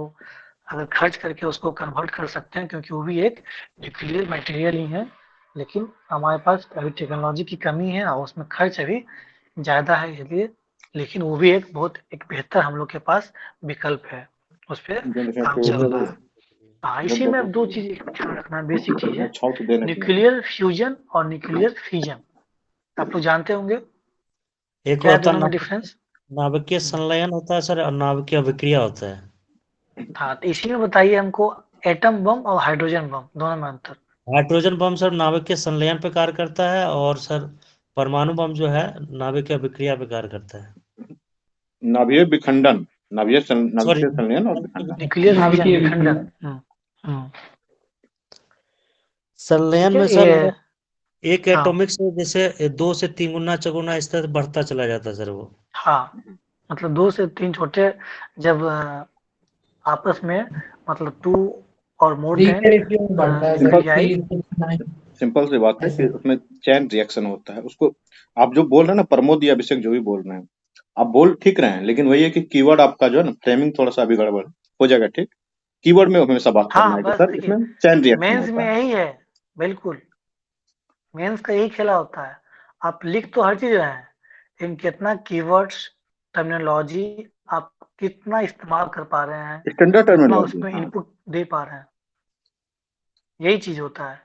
अगर खर्च करके उसको कन्वर्ट कर सकते हैं, क्योंकि वो भी एक न्यूक्लियर मटेरियल ही है। लेकिन हमारे पास अभी टेक्नोलॉजी की कमी है और उसमें खर्च अभी ज़्यादा है, इसलिए। लेकिन वो भी एक बहुत एक बेहतर हम लोग के पास विकल्प है, उस पर काम चल रहा है। हाँ, इसी में अब 2 चीज़ ध्यान रखना, बेसिक चीज़ है, न्यूक्लियर फ्यूजन और न्यूक्लियर फिजन। आप लोग जानते होंगे एक क्या है होता दोनों में है डिफरेंस। नाभिकीय संलयन होता है सर, और नाभिकीय अभिक्रिया होता है। हाँ, तो इसी में बताइए हमको, एटम बम और हाइड्रोजन बम दोनों में अंतर। हाइड्रोजन बम सर नाभिकीय संलयन पे कार्य करता है, और सर परमाणु बम जो है नाभिकीय अभिक्रिया पे कार्य करता है। नाभिकीय विखंडन, सॉरी, नाभिकीय संलयन और विखंडन। न्यूक्लियर फ्यूजन, नाभिकीय विखंडन। विखंडन। हम्म, संलयन ठीक है में सर ये। एक हाँ एटॉमिक से जैसे 2 से 3 गुना चौगुना इस तरह बढ़ता चला जाता है सर वो। हाँ, मतलब 2 से 3 छोटे, जब आपस में, मतलब 2 और मोर देन रेशियो में बढ़ता है सर, सिंपल 3:9 सिंपल सी बात है कि ऐसे। उसमें चैन रिएक्शन होता है। उसको आप जो बोल रहे हैं ना, प्रमोद या अभिषेक जो भी बोल रहे हैं, आप बोल ठीक रहे हैं, लेकिन वही है कि कीवर्ड आपका जो है ना, फ्रेमिंग थोड़ा सा अभी गड़बड़ हो जाएगा। ठीक, कीवर्ड में हमेशा बात करना हाँ, है कि बस सर देखिए, इसमें चैन रिएक्शन मेंस में होता है। यही है। बिल्कुल, मेंस का यही खेला होता है। आप लिख तो हर चीज रहे हैं, लेकिन कितना कीवर्ड्स, टर्मिनोलॉजी आप कितना इस्तेमाल कर पा रहे हैं, स्टैंडर्ड कितना टर्मिनोलॉजी, उसमें हाँ। इनपुट दे पा रहे हैं, यही चीज होता है।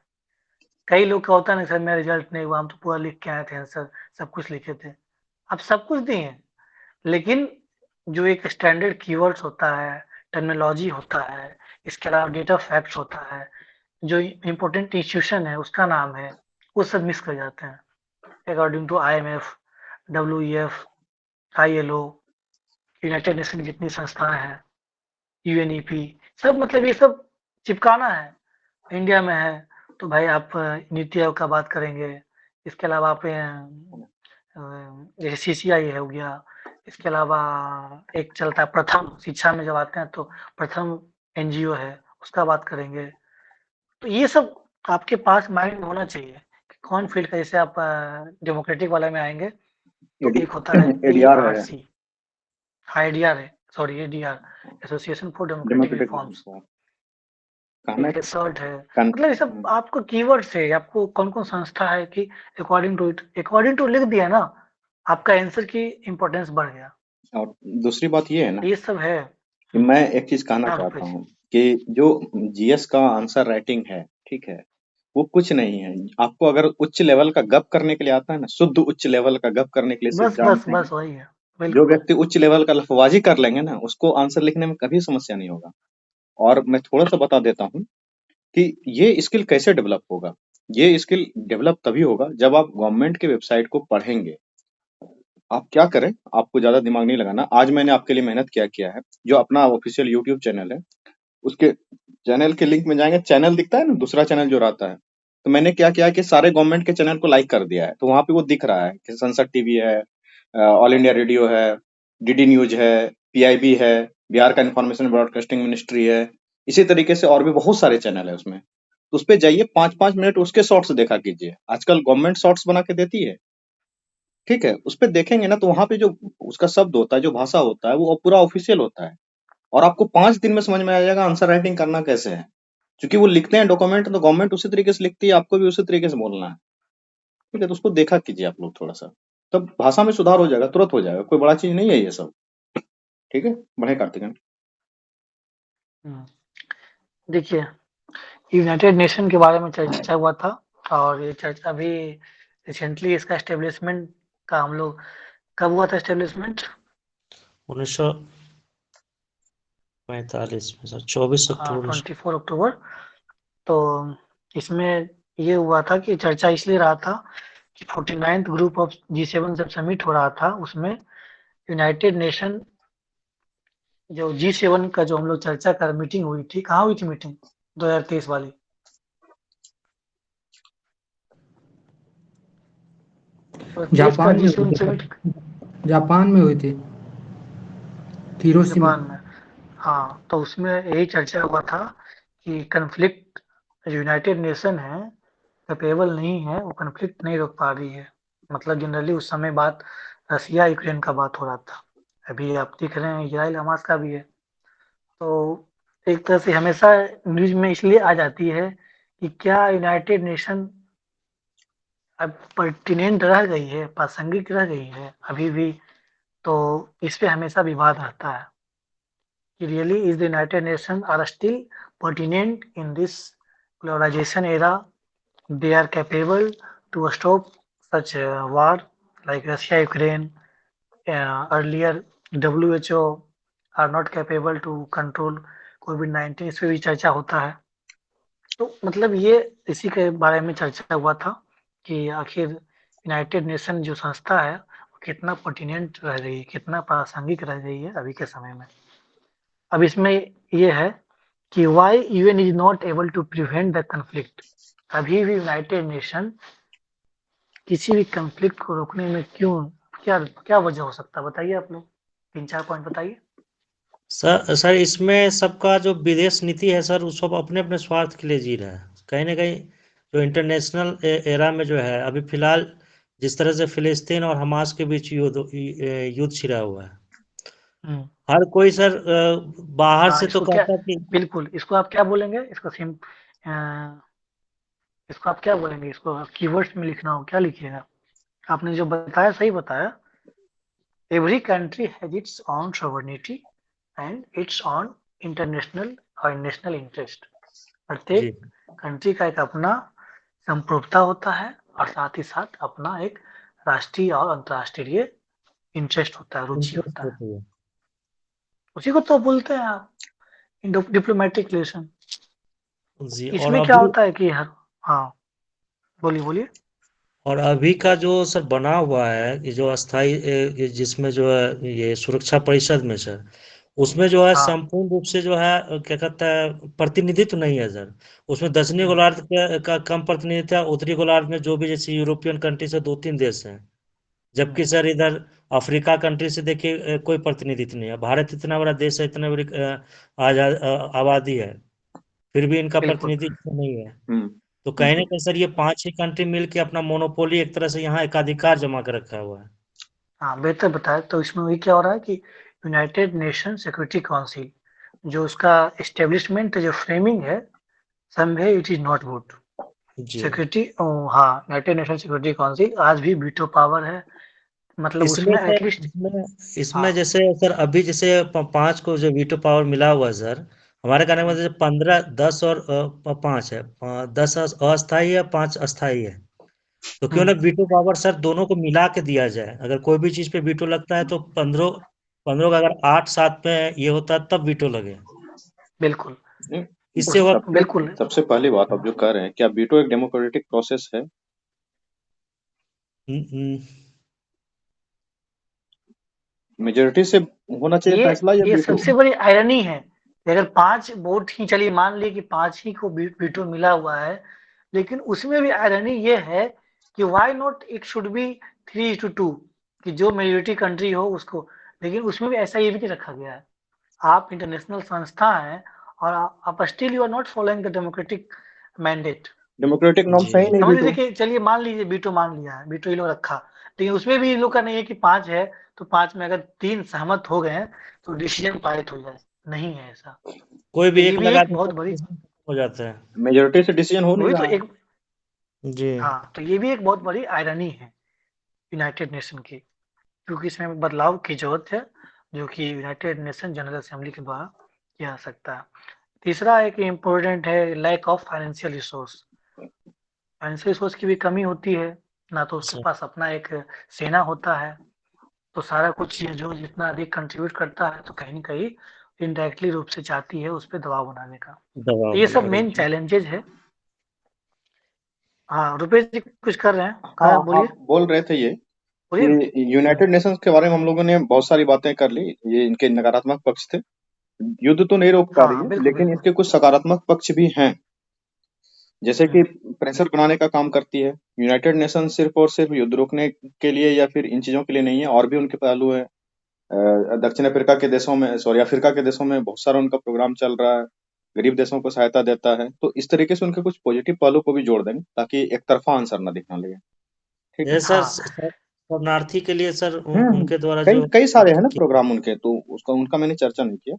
कई लोग का होता है ना, सर मेरा रिजल्ट नहीं हुआ, हम तो पूरा लिख के आए थे आंसर, सब कुछ लिखे थे। आप सब कुछ दिए हैं, लेकिन जो एक स्टैंडर्ड कीवर्ड्स होता है, टर्मिनोलॉजी होता है, इसके अलावा डेटा फैक्ट्स होता है, जो इम्पोर्टेंट इंस्टीट्यूशन है उसका नाम है, वो सब मिस कर जाते हैं। According to IMF, WEF, ILO, United Nation जितनी संस्थाएं हैं, UNEP, सब मतलब ये सब चिपकाना है। इंडिया में है तो भाई आप नीति आयोग का बात करेंगे। इसके अलावा आप जैसे CCI हो गया। इसके अलावा एक चलता है प्रथम, शिक्षा में जब आते हैं तो प्रथम NGO है, उसका बात करेंगे। तो ये सब आपके पास माइंड में होना चाहिए कि कौन फील्ड का। जैसे आप डेमोक्रेटिक वाले में आएंगे तो एक होता है ADR है, ARC, ADR है, sorry ADR, association for democratic democratic reforms. कहना एक शर्ट है, कन, मतलब ये सब आपको कीवर्ड से आपको कौन कौन संस्था है कि अकॉर्डिंग टू लिख दिया ना, आपका आंसर की इम्पोर्टेंस बढ़ गया। और दूसरी बात ये है ना ये सब है। कि मैं एक चीज कहना हाँ चाहता रुपेश। हूँ कि जो जीएस का आंसर राइटिंग है, ठीक है, वो कुछ नहीं है। आपको अगर उच्च लेवल का गप करने के लिए आता है ना, शुद्ध उच्च लेवल का गप करने के लिए सिर्फ बस बस जानते हैं, बस वही है, जो बिल्कुल। व्यक्ति उच्च लेवल का लफवाजी कर लेंगे ना, उसको आंसर लिखने में कभी समस्या नहीं होगा। और मैं थोड़ा सा बता देता हूँ कि ये स्किल कैसे डेवलप होगा। ये स्किल डेवलप तभी होगा जब आप गवर्नमेंट के वेबसाइट को पढ़ेंगे। आप क्या करें, आपको ज्यादा दिमाग नहीं लगाना। आज मैंने आपके लिए मेहनत क्या किया है, जो अपना ऑफिशियल यूट्यूब चैनल है, उसके चैनल के लिंक में जाएंगे, चैनल दिखता है ना, दूसरा चैनल जो रहता है, तो मैंने क्या किया कि सारे गवर्नमेंट के चैनल को लाइक कर दिया है। तो वहां पे वो दिख रहा है कि संसद टीवी है, ऑल इंडिया रेडियो है, डीडी न्यूज है, पीआईबी है, बिहार का इंफॉर्मेशन ब्रॉडकास्टिंग मिनिस्ट्री है, इसी तरीके से और भी बहुत सारे चैनल है उसमें। तो उस पर जाइए, 5-5 मिनट उसके शॉर्ट्स देखा कीजिए। आजकल गवर्नमेंट शॉर्ट्स बना के देती है, ठीक है, उस पर देखेंगे ना तो वहां पे जो उसका शब्द होता है, जो भाषा होता है, वो पूरा ऑफिशियल होता है। और आपको 5 दिन में समझ में आ जाएगा आंसर राइटिंग करना कैसे है। क्योंकि वो लिखते हैं डॉक्यूमेंट, तो गवर्नमेंट उसी तरीके से लिखती है, आपको भी उसी तरीके से बोलना है, ठीक है। तो उसको देखा कीजिए आप लोग थोड़ा सा, तब भाषा में सुधार हो जाएगा, तुरंत हो जाएगा, कोई बड़ा चीज नहीं है ये सब, ठीक है। बढ़े कार्तिकन। देखिए, यूनाइटेड नेशन के बारे में चर्चा हुआ था, और ये चर्चा भी रिसेंटली इसका एस्टेब्लिशमेंट का हम लोग, कब हुआ था एस्टेब्लिशमेंट? 1945 में सर, 24 हाँ, अक्टूबर 24 अक्टूबर। तो इसमें ये हुआ था कि चर्चा इसलिए रहा था कि 49th ग्रुप ऑफ G7 जब समिट हो रहा था, उसमें यूनाइटेड नेशन जो G7 का जो हम लोग चर्चा कर मीटिंग हुई थी, कहाँ हुई थी मीटिंग 2023 वाली? तो 23 का जापान में हुई G7 थी समिट सर। जापान में हुई थी, हिरोशिमा। जापान में। हाँ, तो उसमें यही चर्चा हुआ था कि कन्फ्लिक्ट यूनाइटेड नेशन है कैपेबल नहीं है, वो कन्फ्लिक्ट नहीं रोक पा रही है। मतलब जनरली उस समय बात रसिया यूक्रेन का बात हो रहा था, अभी आप देख रहे हैं इजराइल हमास का भी है। तो एक तरह से हमेशा न्यूज में इसलिए आ जाती है कि क्या यूनाइटेड नेशन अब पर्टिनेंट रह गई है, प्रासंगिक रह गई है अभी भी। तो इस पे हमेशा विवाद रहता है कि really is the United Nation are still pertinent in this globalisation era, they are capable to stop such a war like Russia Ukraine. Earlier WHO are not capable to control COVID-19, इस पे भी चर्चा होता है। तो मतलब ये इसी के बारे में चर्चा हुआ था कि आखिर यूनाइटेड नेशन जो संस्था है वो कितना पर्टिनेंट रह रही है, कितना प्रासंगिक रह रही है अभी के समय में। अब इसमें ये है कि why UN is not able to prevent the conflict. अभी भी यूनाइटेड नेशन किसी भी कन्फ्लिक्ट को रोकने में क्यों, क्या क्या वजह हो सकता है, बताइए आप लोग, 3-4 पॉइंट बताइए। सर इसमें सबका जो विदेश नीति है सर, वो सब अपने अपने स्वार्थ के लिए जी रहा है। कहीं ना कहीं जो इंटरनेशनल एरा में जो है अभी फिलहाल, जिस तरह से फिलिस्तीन और हमास के बीच युद्ध छिड़ा हुआ है, हर कोई सर बाहर हाँ, से तो इसको क्या, कहता है कि बिल्कुल इसको आप क्या बोलेंगे, इसको आप क्या बोलेंगे, इसको कीवर्ड्स में लिखना हो क्या लिखिएगा? आपने जो बताया सही बताया। Every country has its on sovereignty and it's on international और नेशनल इंटरेस्ट। जी प्रत्येक कंट्री का एक अपना संप्रभुता होता है, और साथ ही साथ अपना एक राष्ट्रीय और अंतर्राष्ट्रीय इंटरेस्ट होता है, रुचि इंटरेस्ट होता है। होती है उसी को तो बोलते हैं आप डिप्लोमेटिक रिलेशन। जी। इसमें क्या होता है कि हर, हाँ बोलिए बोलिए। और अभी का जो सर बना हुआ है, ये जो अस्थाई जिसमें जो है ये सुरक्षा परिषद में सर, उसमें जो है हाँ। संपूर्ण रूप से जो है क्या कहता है, प्रतिनिधित्व नहीं है सर। उसमें दक्षिणी गोलार्ध का कम प्रतिनिधित्व है, उत्तरी गोलार्ध में जो भी जैसे यूरोपियन कंट्री से 2-3 देश हैं, जबकि सर इधर अफ्रीका कंट्री से देखिए कोई प्रतिनिधित्व नहीं है। भारत इतना बड़ा देश है, इतना बड़ी आबादी है, फिर भी इनका बिल्कुल। प्रतिनिधित्व नहीं है। हम्म। तो कहीं ना कहीं सर ये 5-6 कंट्री मिलके अपना मोनोपोली एक तरह से यहाँ एकाधिकार जमा कर रखा हुआ है। हाँ, बेहतर बताया। तो इसमें वही क्या हो रहा है कि यूनाइटेड नेशन सिक्योरिटी काउंसिल, जो उसका एस्टेब्लिशमेंट जो फ्रेमिंग है, someway it is not vote. जी सिक्योरिटी हाँ, यूनाइटेड नेशन सिक्योरिटी काउंसिल आज भी वीटो पावर है, मतलब इसमें उसमें सर एटलीस्ट इसमें हाँ जैसे सर अभी जैसे 5 को जो वीटो पावर मिला हुआ है सर, हमारे कहने का मतलब जैसे 15 10 और 5 है, 10 अस्थाई है, 5 अस्थाई है। तो क्यों ना वीटो पावर सर दोनों को मिला के दिया जाए। अगर कोई भी चीज पे वीटो लगता है तो 15 15 का अगर 8 7 पे ये होता है तब वीटो लगे। बिल्कुल नहीं, इससे वह सबसे बिल्कुल सबसे पहली बात आप जो कह रहे हैं, क्या वीटो एक डेमोक्रेटिक प्रोसेस है? न- मेजोरिटी से होना चाहिए फैसला या ये वीटो? सबसे बड़ी आयरनी है कि अगर 5 वोट ही, चलिए मान लिए कि 5 ही को वीटो मिला हुआ है, लेकिन उसमें भी आयरनी ये है कि why not it should be 3:2 कि जो मेजोरिटी कंट्री हो उसको, लेकिन उसमें भी ऐसा ये भी नहीं रखा गया है। आप इंटरनेशनल संस्था हैं और आप still you are not following the democratic mandate. Democratic norm जी सही नहीं समझ लीजिए वीटो। कि चलिए मान लीजिए वीटो मान लिया है, वीटो ये लोग रखा, लेकिन उसमें भी इन लोग का नहीं है कि 5 है तो 5 में अगर 3 सहमत हो गए हैं तो डिसीजन पारित हो जाए, नहीं है ऐसा। कोई तो भी ये एक भी लगा एक दे बहुत तो बड़ी, हो जाता है। मेजोरिटी से डिसीजन हो नहीं वही तो रहा है। एक, जी हाँ तो ये भी एक बहुत बड़ी आयरनी है यूनाइटेड नेशन की, क्योंकि इसमें बदलाव की जरूरत है जो कि यूनाइटेड नेशन जनरल असेंबली के द्वारा किया जा सकता है। तीसरा एक इम्पोर्टेंट है lack of financial resource. Financial resource की भी कमी होती है, ना तो उसके सर पास अपना एक सेना होता है, तो सारा कुछ ये जो जितना अधिक कंट्रीब्यूट करता है तो कहीं न कहीं इनडायरेक्टली रूप से चाहती है उस पे दबाव बनाने का। तो दबाव ये सब बना मेन रही चैलेंजेज है। हाँ, रुपेश जी कुछ कर रहे हैं? हाँ, हाँ, बोलिए, आप बोल रहे थे ये बोलिए। कि यूनाइटेड नेशंस के बारे में हम लोगों ने बहुत सारी बातें कर ली, ये इनके नकारात्मक पक्ष थे। युद्ध तो नहीं रोक पा हाँ, रही हाँ, है, बिल्कुल, लेकिन बिल्कुल। इसके कुछ सकारात्मक पक्ष भी हैं, जैसे कि हुँ, प्रेशर बनाने का काम करती है। यूनाइटेड नेशन सिर्फ और सिर्फ युद्ध रोकने के लिए या फिर इन चीजों के लिए नहीं है, और भी उनके पहलू है। दक्षिण अफ्रीका के देशों में, सॉरी, अफ्रीका के देशों में बहुत सारा उनका प्रोग्राम चल रहा है, गरीब देशों को सहायता देता है। तो इस तरीके से उनके कुछ पॉजिटिव पहलू को भी जोड़ देंगे ताकि एक तरफा आंसर ना दिखने लगे। ठीक है। है। हाँ, सर शरणार्थी के लिए सर हम्म। उनके द्वारा कई जो कई सारे हैं ना प्रोग्राम उनके, तो उसका उनका मैंने चर्चा नहीं किया।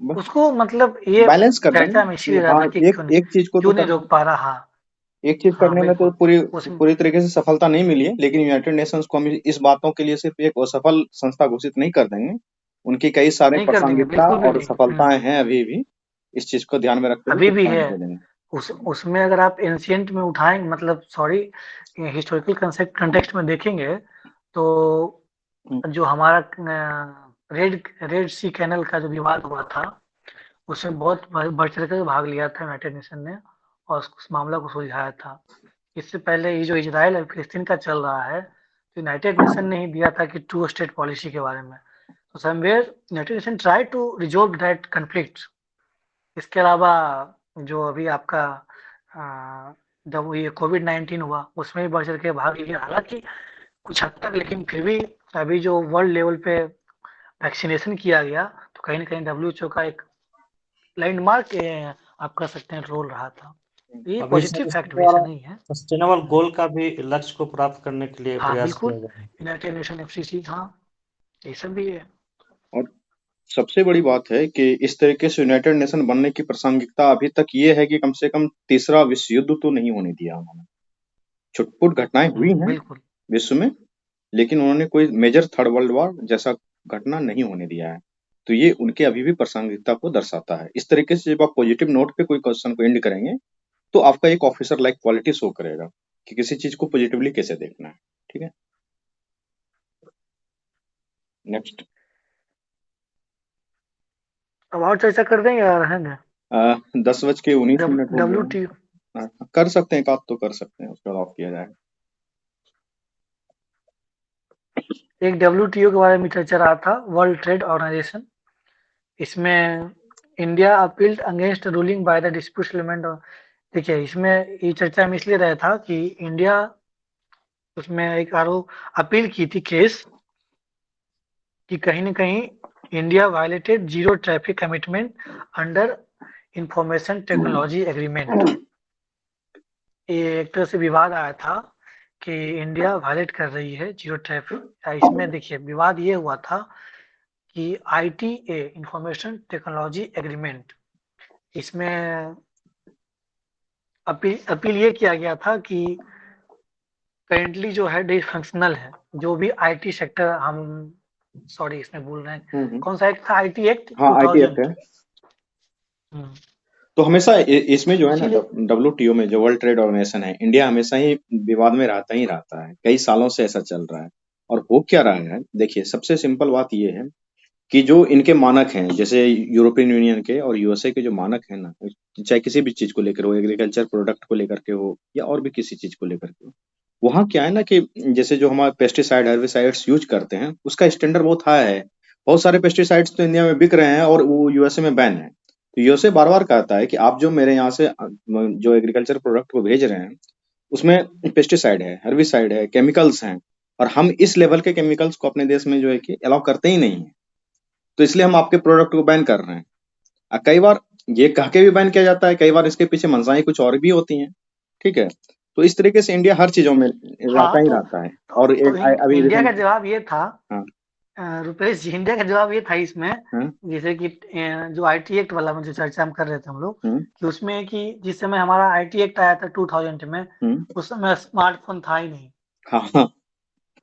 बस उसको मतलब ये बैलेंस कर देंगे चर्चा में कि इसीलिए रहा हाँ, था कि एक एक चीज को तो क्यों नहीं रोक पा रहा? हाँ, एक चीज हाँ, करने में तो बिल्कुल। पूरी उसमें पूरी तरीके से सफलता नहीं मिली है, लेकिन यूनाइटेड नेशंस को हम इस बातों के लिए सिर्फ एक असफल संस्था घोषित नहीं कर देंगे। उनकी कई सारे नहीं कर देंगे, प्रासंगिकता बिल्कुल भी और नहीं। सफलताएं हैं अभी भी। इस चीज को ध्यान में रखते हुए अभी कुछ भी है। पॉइंट दे देंगे। उसमें अगर आप एंशिएंट में उठाएंगे, मतलब सॉरी, हिस्टोरिकल कंसेप्ट कंटेक्स्ट में देखेंगे तो हम्म, जो हमारा रेड रेड सी कैनल का जो विवाद हुआ था उसमें बहुत बढ़ चढ़ कर भाग लिया था यूनाइटेड नेशन ने और उस मामला को सुलझाया था। इससे पहले ये जो इजराइल और फिलिस्तीन का चल रहा है तो यूनाइटेड नेशन ने ही दिया था कि 2 स्टेट पॉलिसी के बारे में। तो somewhere United Nation try to resolve that conflict. इसके अलावा जो अभी आपका जब ये कोविड-19 हुआ उसमें भी बढ़ चढ़ के भाग लिया, हालांकि कुछ हद तक, लेकिन फिर भी अभी जो वर्ल्ड लेवल पे वैक्सीनेशन किया गया तो कहीं ना कहीं डब्ल्यूएचओ का एक लैंडमार्क आप कह सकते हैं रोल रहा था। ये अभी पॉजिटिव सर इसके फैक्ट भी ऐसा द्वारा नहीं है। सस्टेनेबल गोल का भी लक्ष्य को प्राप्त करने के लिए हाँ, प्रयास बिल्कुल। किया गया है। यूनाइटेड नेशन एफसीसी, हाँ, ये सब भी है। और सबसे बड़ी बात है कि इस तरीके से यूनाइटेड नेशन बनने की प्रासंगिकता अभी तक ये है कि कम से कम तीसरा विश्व युद्ध तो नहीं होने दिया उन्होंने। छुटपुट घटनाएं हुई हैं बिल्कुल। विश्व में, लेकिन उन्होंने कोई मेजर थर्ड वर्ल्ड वॉर जैसा घटना नहीं होने दिया है। तो ये उनके अभी भी प्रासंगिकता को दर्शाता है। इस तरीके से जब आप पॉजिटिव नोट पे कोई क्वेश्चन को एंड करेंगे तो आपका एक ऑफिसर लाइक क्वालिटी शो करेगा कि किसी चीज को पॉजिटिवली कैसे देखना है। ठीक है, नेक्स्ट। अब और चर्चा कर देंगे या रहेंगे? 10:19 हो गए डब्ल्यू हैं। कर सकते हैं, एक आध तो कर सकते हैं, उसके बाद ऑफ किया जाएगा। एक डब्ल्यूटीओ के बारे में चर्चा रहा था, वर्ल्ड ट्रेड ऑर्गेनाइजेशन। इसमें India appealed against ruling by the dispute settlement. देखिए, इसमें ये चर्चा में इसलिए रहा था कि इंडिया उसमें एक अपील की थी केस कि कहीं न कहीं India violated zero traffic commitment under information technology agreement. ये एक तरह से विवाद आया था कि इंडिया वायलेट कर रही है जीरो ट्रैफिक। इसमें देखिए विवाद ये हुआ था कि आईटीए इंफॉर्मेशन टेक्नोलॉजी एग्रीमेंट इसमें अपील ये किया गया था कि करेंटली जो है डिफंक्शनल है, जो भी आईटी सेक्टर हम सॉरी इसमें बोल रहे हैं, कौन सा एक्ट था? आईटी एक्ट हाँ आईटी एक्ट 2000। है। तो हमेशा इसमें जो है ना इसीलिए WTO में जो वर्ल्ड ट्रेड ऑर्गेनाइजेशन है, इंडिया हमेशा ही विवाद में रहता ही रहता है, कई सालों से ऐसा चल रहा है। और हो क्या रहा है, देखिए सबसे सिंपल बात ये है कि जो इनके मानक हैं, जैसे यूरोपियन यूनियन के और यूएसए के जो मानक हैं ना, चाहे किसी भी चीज को लेकर हो, एग्रीकल्चर प्रोडक्ट को लेकर के हो या और भी किसी चीज को लेकर के हो, वहाँ क्या है ना कि जैसे जो हमारे पेस्टिसाइड हर्बिसाइड्स यूज करते हैं उसका स्टैंडर्ड बहुत हाई है। बहुत सारे पेस्टिसाइड्स तो इंडिया में बिक रहे हैं और वो यूएसए में बैन है। तो यूएसए बार बार कहता है कि आप जो मेरे यहाँ से जो एग्रीकल्चर प्रोडक्ट को भेज रहे हैं उसमें पेस्टिसाइड है, हर्बिसाइड है, केमिकल्स हैं, और हम इस लेवल के केमिकल्स को अपने देश में जो है कि अलाउ करते ही नहीं है। तो इसलिए हम आपके प्रोडक्ट को बैन कर रहे हैं। कई बार ये कह के भी बैन किया जाता है, कई बार इसके पीछे मंशाएं कुछ और भी होती हैं। ठीक है, तो इस तरीके से इंडिया हर चीजों में रहता ही रहता है। और अभी इंडिया का जवाब ये था, हाँ रुपेश जी, इंडिया का जवाब ये था इसमें, हाँ जैसे कि जो आईटी एक्ट वाला में जो चर्चा हम कर रहे थे हम लोग, हम्म, कि उसमें कि जिस समय हमारा आईटी एक्ट आया था 2000 में, उस समय स्मार्टफोन था ही नहीं, हाँ हाँ,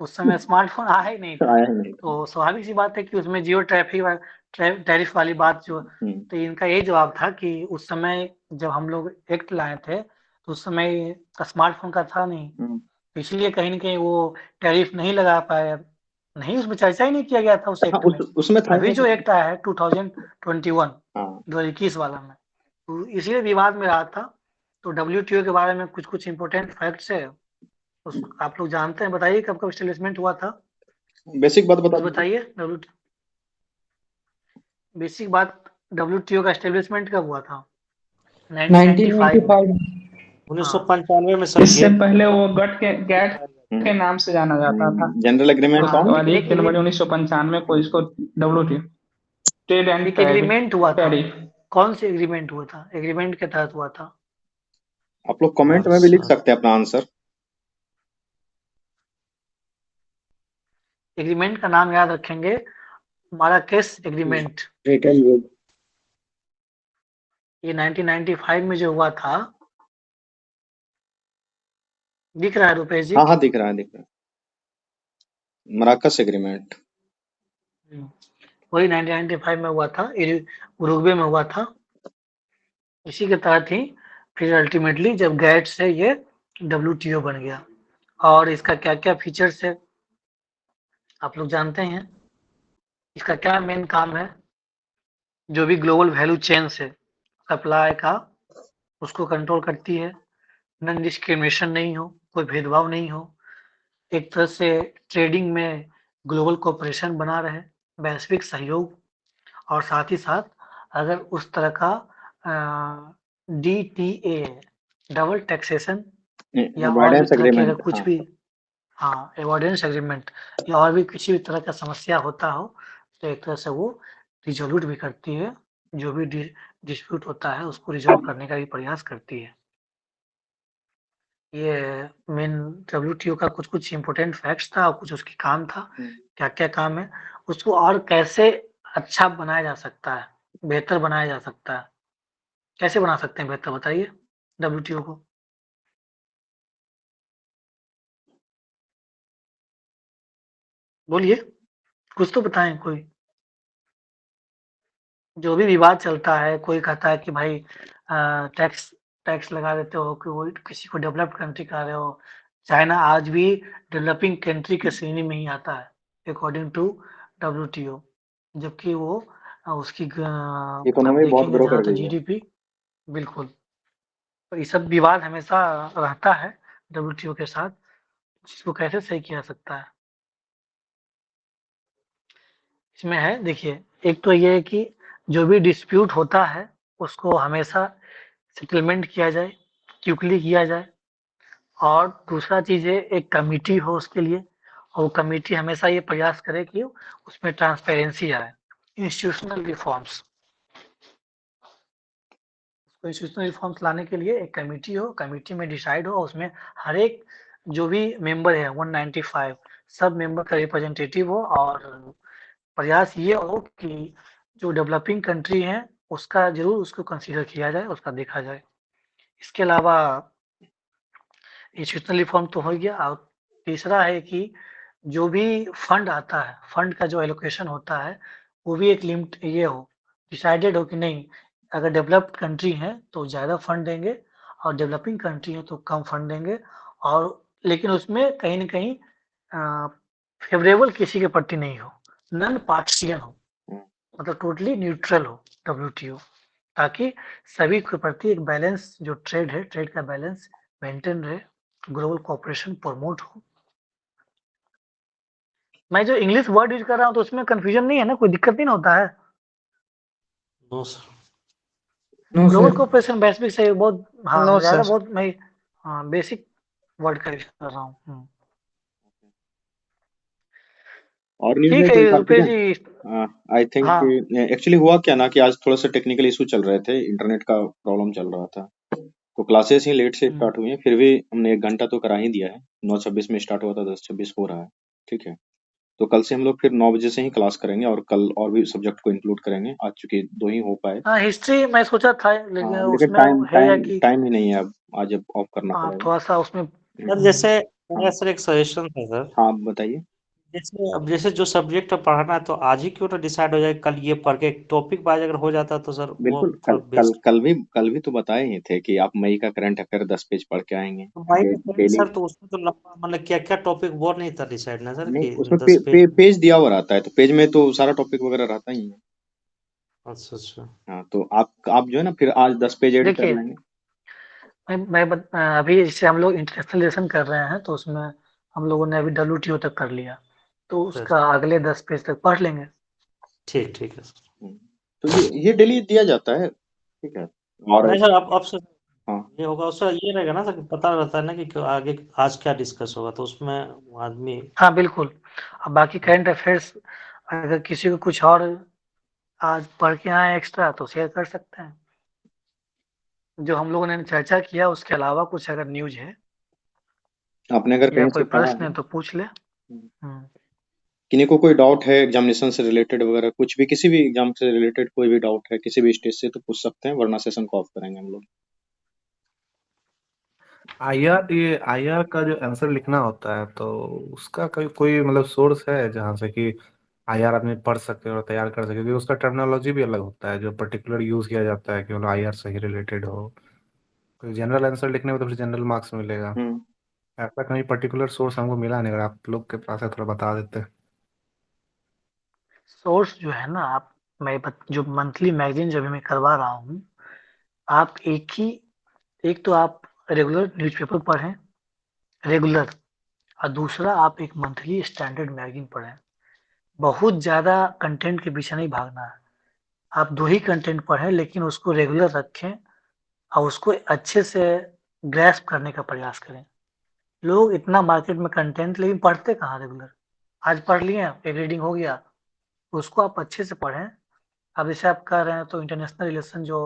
उस समय स्मार्टफोन आया ही नहीं था। आया नहीं। तो स्वाभाविक सी बात है कि उसमें जियो टैरिफ वाली बात जो, तो इनका यही जवाब था कि उस समय जब हम लोग एक्ट लाए थे तो उस समय स्मार्टफोन का था नहीं, तो इसलिए कहीं ना कहीं वो टैरिफ नहीं लगा पाया, नहीं उसमें चर्चा ही नहीं किया गया था उस हाँ, एक्ट में। उसमें था ही अभी जो नहीं। एक्ट आया है 2021 हाँ 2021 वाला में, तो इसीलिए विवाद में रहा था। तो WTO के बारे में कुछ कुछ इम्पोर्टेंट फैक्ट्स है, उस आप लोग जानते हैं, बताइए कब कब एस्टेब्लिशमेंट हुआ था, बेसिक बात बता कुछ दीजिए। बताइए। बेसिक बात, WTO का एस्टेब्लिशमेंट कब हुआ था? 1995 में। 1995 1995 में इससे सर पहले वो गैट के नाम से जाना जाता था। जनरल एग्रीमेंट उसके था। बाद 1 जनवरी 1995 को इसको WTO ट्रेड एंड एक एग्रीमेंट हुआ था, टैरिफ। कौन से एग्रीमेंट हुआ था? एग्रीमेंट के तहत हुआ था। आप लोग कमेंट में भी लिख सकते हैं अपना आंसर। एग्रीमेंट का नाम याद रखेंगे, माराकेश एग्रीमेंट। ये 1995 में जो हुआ था, दिख रहा है रुपेश जी? हाँ हाँ, दिख रहा है दिख रहा है, मराकस एग्रीमेंट। वही 1995 में हुआ था, उरुग्वे में हुआ था। इसी के तहत ही फिर अल्टीमेटली जब गैट से ये WTO बन गया। और इसका क्या क्या फीचर्स है आप लोग जानते हैं। इसका क्या मेन काम है, जो भी ग्लोबल वैल्यू चेन है सप्लाई का, उसको कंट्रोल करती है। नॉन डिस्क्रिमिनेशन नहीं हो, कोई भेदभाव नहीं हो, एक तरह से ट्रेडिंग में ग्लोबल कोऑपरेशन बना रहे, वैश्विक सहयोग, और साथ ही साथ अगर उस तरह का DTA डबल टैक्सेशन या और भी अवॉइडेंस तरह की अगर एग्रीमेंट। कुछ हाँ भी, हाँ अवॉइडेंस एग्रीमेंट, या और भी किसी भी तरह का समस्या होता हो, तो एक तरह से वो रिजोल्यूट भी करती है, जो भी डिस्प्यूट होता है उसको रिजोल्व करने का भी प्रयास करती है। ये मेन WTO का कुछ कुछ इम्पोर्टेंट फैक्ट्स था और कुछ उसकी काम था, क्या क्या काम है, उसको और कैसे अच्छा बनाया जा सकता है, बेहतर बनाया जा सकता है, कैसे बना सकते हैं बेहतर, बताइए WTO को। बोलिए, कुछ तो बताएं कोई। जो भी विवाद चलता है, कोई कहता है कि भाई टैक्स टैक्स लगा देते हो, कि वो किसी को डेवलप्ड कंट्री कह रहे हो। चाइना आज भी डेवलपिंग कंट्री के श्रेणी में ही आता है अकॉर्डिंग टू WTO, जबकि वो उसकी आप इकोनॉमी बहुत देखेंगे ग्रो जहाँ कर तक गई है। GDP, बिल्कुल। तो ये सब विवाद हमेशा रहता है WTO के साथ, इसको कैसे सही किया जा सकता है। इसमें है, देखिए, एक तो ये है कि जो भी डिस्प्यूट होता है उसको हमेशा सेटलमेंट किया जाए, क्विकली किया जाए, और दूसरा चीज है एक कमिटी हो उसके लिए, और वो कमिटी हमेशा ये प्रयास करे कि उसमें ट्रांसपेरेंसी आए। इंस्टीट्यूशनल रिफॉर्म्स, इंस्टीट्यूशनल रिफॉर्म्स लाने के लिए एक कमिटी हो, कमिटी में डिसाइड हो, उसमें हर एक जो भी मेंबर है 195 सब मेंबर का रिप्रेजेंटेटिव हो, और प्रयास ये हो कि जो डेवलपिंग कंट्री हैं उसका ज़रूर उसको कंसीडर किया जाए, उसका देखा जाए। इसके अलावा इंस्टीट्यूशनल रिफॉर्म तो हो गया और तीसरा है कि जो भी फंड आता है, फंड का जो एलोकेशन होता है, वो भी एक लिमिट ये हो, डिसाइडेड हो कि नहीं, अगर डेवलप्ड कंट्री है तो ज़्यादा फंड देंगे और डेवलपिंग कंट्री है तो कम फंड देंगे और लेकिन उसमें कहीं न कहीं फेवरेबल किसी के प्रति नहीं हो, नॉन पार्टिशियन हो, मतलब टोटली न्यूट्रल हो डब्ल्यूटीओ, ताकि सभी के प्रति एक बैलेंस जो ट्रेड है, ट्रेड का बैलेंस मेंटेन रहे, ग्लोबल कोऑपरेशन प्रमोट हो। मैं जो इंग्लिश वर्ड यूज कर रहा हूँ तो उसमें कंफ्यूजन नहीं है ना, कोई दिक्कत नहीं ना होता है? No sir. No global sir. Cooperation वैश्विक सहयोग बहुत, हाँ नो ज़्यादा सर। बहुत मैं बेसिक वर्ड का यूज कर रहा हूँ। और न्यूज़ है ठीक कोई है कार्तिक? रुपेश जी। आई थिंक हाँ एक्चुअली हुआ क्या ना कि आज थोड़ा सा टेक्निकल इशू चल रहे थे, इंटरनेट का प्रॉब्लम चल रहा था, तो क्लासेस ही लेट से स्टार्ट हुई हैं। फिर भी हमने 1 घंटा तो करा ही दिया है। 9:26 में स्टार्ट हुआ था, 10:26 हो रहा है। ठीक है, तो कल से हम लोग फिर 9 बजे से ही क्लास करेंगे और कल और भी सब्जेक्ट को इंक्लूड करेंगे। आज चूंकि 2 ही हो पाए, हाँ, हिस्ट्री मैं सोचा था लेकिन हाँ, लेकिन उसमें टाइम है या टाइम कि टाइम ही नहीं है, अब आज अब ऑफ करना पड़ेगा। थोड़ा सा उसमें सर जैसे मेरा हाँ सर एक सजेशन था सर, हाँ, बताइए। जैसे अब जैसे जो सब्जेक्ट पढ़ाना है तो आज ही क्यों ना डिसाइड हो जाए, कल ये पढ़ के टॉपिक वाइज अगर हो जाता तो सर वो बिल्कुल, थोड़ा बेस्ट। कल भी तो बताए ही थे कि आप मई का करंट अफेयर 10 पेज पढ़ के आएंगे। तो भाई डेली सर तो उसमें तो लंबा मतलब क्या क्या टॉपिक वो नहीं था डिसाइड ना सर नहीं, कि उसमें 10 पेज। पेज दिया हुआ रहता है, तो पेज में तो सारा टॉपिक वगैरह रहता ही है। अच्छा अच्छा। हाँ, तो आप जो है ना फिर आज 10 पेज ऐड कर देखिए लेंगे। अभी जैसे हम लोग इंटरनेशनल रिलेशन कर रहे हैं तो उसमें हम लोगों ने अभी डब्ल्यूटीओ तक कर लिया, तो सर उसका अगले 10 पेज तक पढ़ लेंगे। ठीक ठीक है सर। तो ये डेली दिया जाता है। ठीक है, और नहीं सर अब सर हाँ ये होगा उससे ये रहेगा ना सर कि पता रहता है ना कि आगे आज क्या डिस्कस होगा, तो उसमें आदमी। हाँ बिल्कुल। अब बाकी करंट अफेयर्स अगर किसी को कुछ और आज पढ़ के आए एक्स्ट्रा तो शेयर कर सकते हैं। जो हम लोगों ने चर्चा किया उसके अलावा कुछ अगर न्यूज है आपने अगर या कहीं से कोई पढ़ा प्रश्न है, है तो पूछ ले। हम्म। किन्हीं को कोई डाउट है एग्जामिनेशन से रिलेटेड वगैरह, कुछ भी किसी भी एग्जाम से रिलेटेड कोई भी डाउट है किसी भी स्टेज से, तो पूछ सकते हैं, वरना सेशन को ऑफ करेंगे हम लोग। आईआर का जो आंसर लिखना होता है तो उसका कोई कोई मतलब सोर्स है जहाँ से कि आईआर आदमी पढ़ सके और तैयार कर सके, क्योंकि उसका टर्मिनोलॉजी भी अलग होता है जो पर्टिकुलर यूज किया जाता है कि मतलब आईआर से ही रिलेटेड हो। तो जनरल आंसर लिखने में तो फिर जनरल मार्क्स मिलेगा। हम्म ऐसा कहीं पर्टिकुलर सोर्स हमको मिला नहीं, अगर आप लोग के पास है थोड़ा बता देते। सोर्स जो है ना, आप जो मंथली मैगजीन जो भी मैं करवा रहा हूँ, आप एक तो आप रेगुलर न्यूज़पेपर पढ़ें, रेगुलर, और दूसरा आप एक मंथली स्टैंडर्ड मैगजीन पढ़ें। बहुत ज़्यादा कंटेंट के पीछे नहीं भागना है। आप 2 ही कंटेंट पढ़ें लेकिन उसको रेगुलर रखें और उसको अच्छे से ग्रैस्प करने का प्रयास करें। लोग इतना मार्केट में कंटेंट लेकिन पढ़ते कहाँ रेगुलर। आज पढ़ लिए, एक रीडिंग हो गया, उसको आप अच्छे से पढ़ें। अब जैसे आप कर रहे हैं तो इंटरनेशनल रिलेशन जो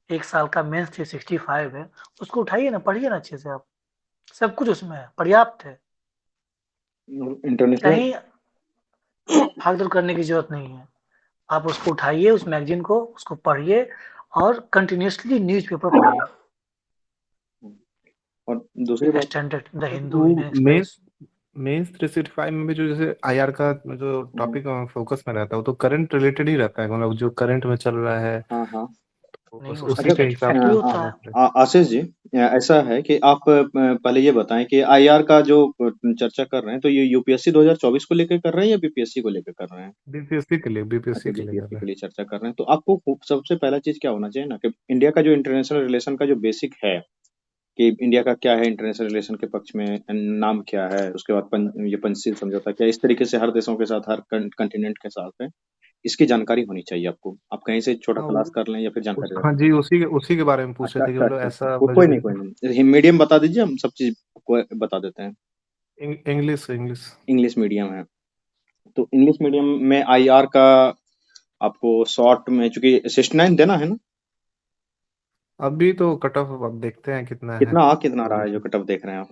1 साल का मेंस 365 है, उसको उठाइए ना, पढ़िए ना अच्छे से आप। सब कुछ उसमें है, पर्याप्त है। इंटरनेशनल कहीं भाग-दौड़ करने की ज़रूरत नहीं है। आप उसको उठाइए, उस मैगज़ीन को, उसको पढ़िए और कंटिन्यूअसली न्यूज़पेपर पढ़िए। और दूसरी बात, स्टैंडर्ड, द हिंदू, वो इंडियन एक्सप्रेस। मेंस 365 में भी जो जैसे आईआर का जो टॉपिक फोकस में रहता है वो तो करंट रिलेटेड ही रहता है, मतलब जो करंट में चल रहा है हाँ हाँ, नहीं, उसमें उसी के हिसाब फैक्ट से भी उसको होता है। नोट ले। आशीष जी, ऐसा है कि आप पहले ये बताएं कि आईआर का जो चर्चा कर रहे हैं, तो ये यूपीएससी 2024 को लेकर कर रहे हैं या बीपीएससी को लेकर कर रहे हैं? बीपीएससी अच्छा, के लिए कर बीपीएससी रहे के लिए चर्चा कर रहे हैं, तो आपको सबसे पहला चीज क्या होना चाहिए ना कि इंडिया का जो इंटरनेशनल रिलेशन का जो बेसिक है कि इंडिया का क्या है इंटरनेशनल रिलेशन के पक्ष में, नाम क्या है, उसके बाद ये पंचशील समझौता क्या है, इस तरीके से हर देशों के साथ, हर कंटिनेंट के साथ है, इसकी जानकारी होनी चाहिए आपको। आप कहीं से छोटा हाँ क्लास कर लें या फिर जानकारी हाँ रखें। जी, उसी के बारे में पूछ अच्छा रहे थे कि अच्छा मतलब अच्छा अच्छा, ऐसा कोई नहीं, मीडियम बता दीजिए, हम सब चीज आपको बता देते हैं। इंग्लिश इंग्लिश इंग्लिश मीडियम है, तो इंग्लिश मीडियम में आईआर का आपको शॉर्ट में, चूंकि 69 देना है ना, अभी तो कट ऑफ अब देखते हैं कितना है। कितना रहा है जो कट ऑफ देख रहे हैं आप?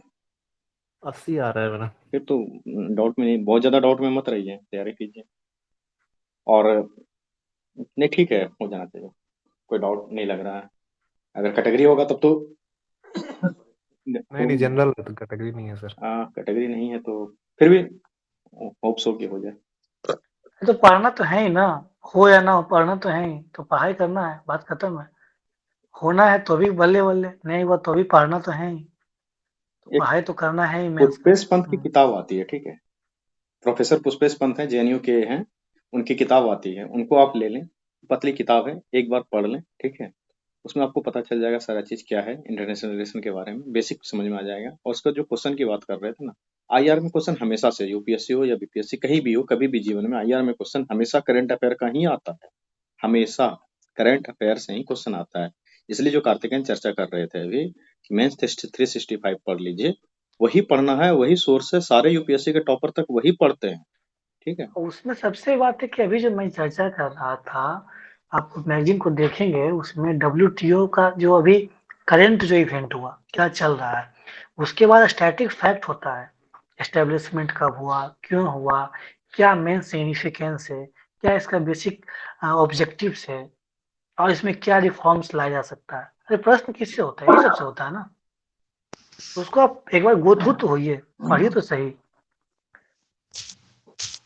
80 आ रहा है मेरा। फिर तो डाउट में नहीं, बहुत ज्यादा डाउट में मत रहिए, तैयारी कीजिए। और नहीं ठीक है, हो जाना चाहिए, कोई डाउट नहीं लग रहा है। अगर कैटेगरी होगा तब तो नहीं जनरल कैटेगरी नहीं है सर। कैटेगरी नहीं है तो फिर भी होप्स हो कि हो जाए। तो पढ़ना तो है ही ना, हो या ना हो पढ़ना तो है ही, तो पढ़ाई करना है, बात खत्म है। होना है तो भी बल्ले बल्ले, नहीं हुआ तो भी पढ़ना तो है ही, तो एक पढ़ाई तो करना है ही मेंस का। पुष्पेश पंत की किताब आती है, ठीक है, प्रोफेसर पुष्पेश पंत है, जेएनयू के हैं, उनकी किताब आती है, उनको आप ले लें, पतली किताब है, एक बार पढ़ लें, ठीक है, उसमें आपको पता चल जाएगा सारा चीज क्या है, इंटरनेशनल रिलेशन के बारे में बेसिक समझ में आ जाएगा। और उसका जो क्वेश्चन की बात कर रहे थे ना, आईआर में क्वेश्चन हमेशा से, यूपीएससी हो या बीपीएससी कहीं भी हो, कभी भी जीवन में आईआर में क्वेश्चन हमेशा करंट अफेयर का ही आता है, हमेशा करंट अफेयर से ही क्वेश्चन आता है। इसलिए जो कार्तिकेयन चर्चा कर रहे थे अभी, मेंस 365 पढ़ लीजिए, वही पढ़ना है, वही सोर्स है, सारे यूपीएससी के टॉपर तक वही पढ़ते हैं, ठीक है। उसमें सबसे बात है कि अभी जो मैं चर्चा कर रहा था, आप मैगजीन को देखेंगे, उसमें डब्ल्यूटीओ का जो अभी करंट जो इवेंट हुआ, क्या चल रहा है, उसके बाद स्टैटिक फैक्ट होता है, एस्टेब्लिशमेंट कब हुआ, क्यों हुआ, क्या मेन सिग्निफिकेंस है, क्या इसका बेसिक ऑब्जेक्टिव्स है, और इसमें क्या रिफॉर्म्स लाया जा सकता है। अरे प्रश्न किससे होता है, ये सबसे होता है ना, तो उसको आप एक बार गो थ्रू तो होइए, पढ़िए तो सही।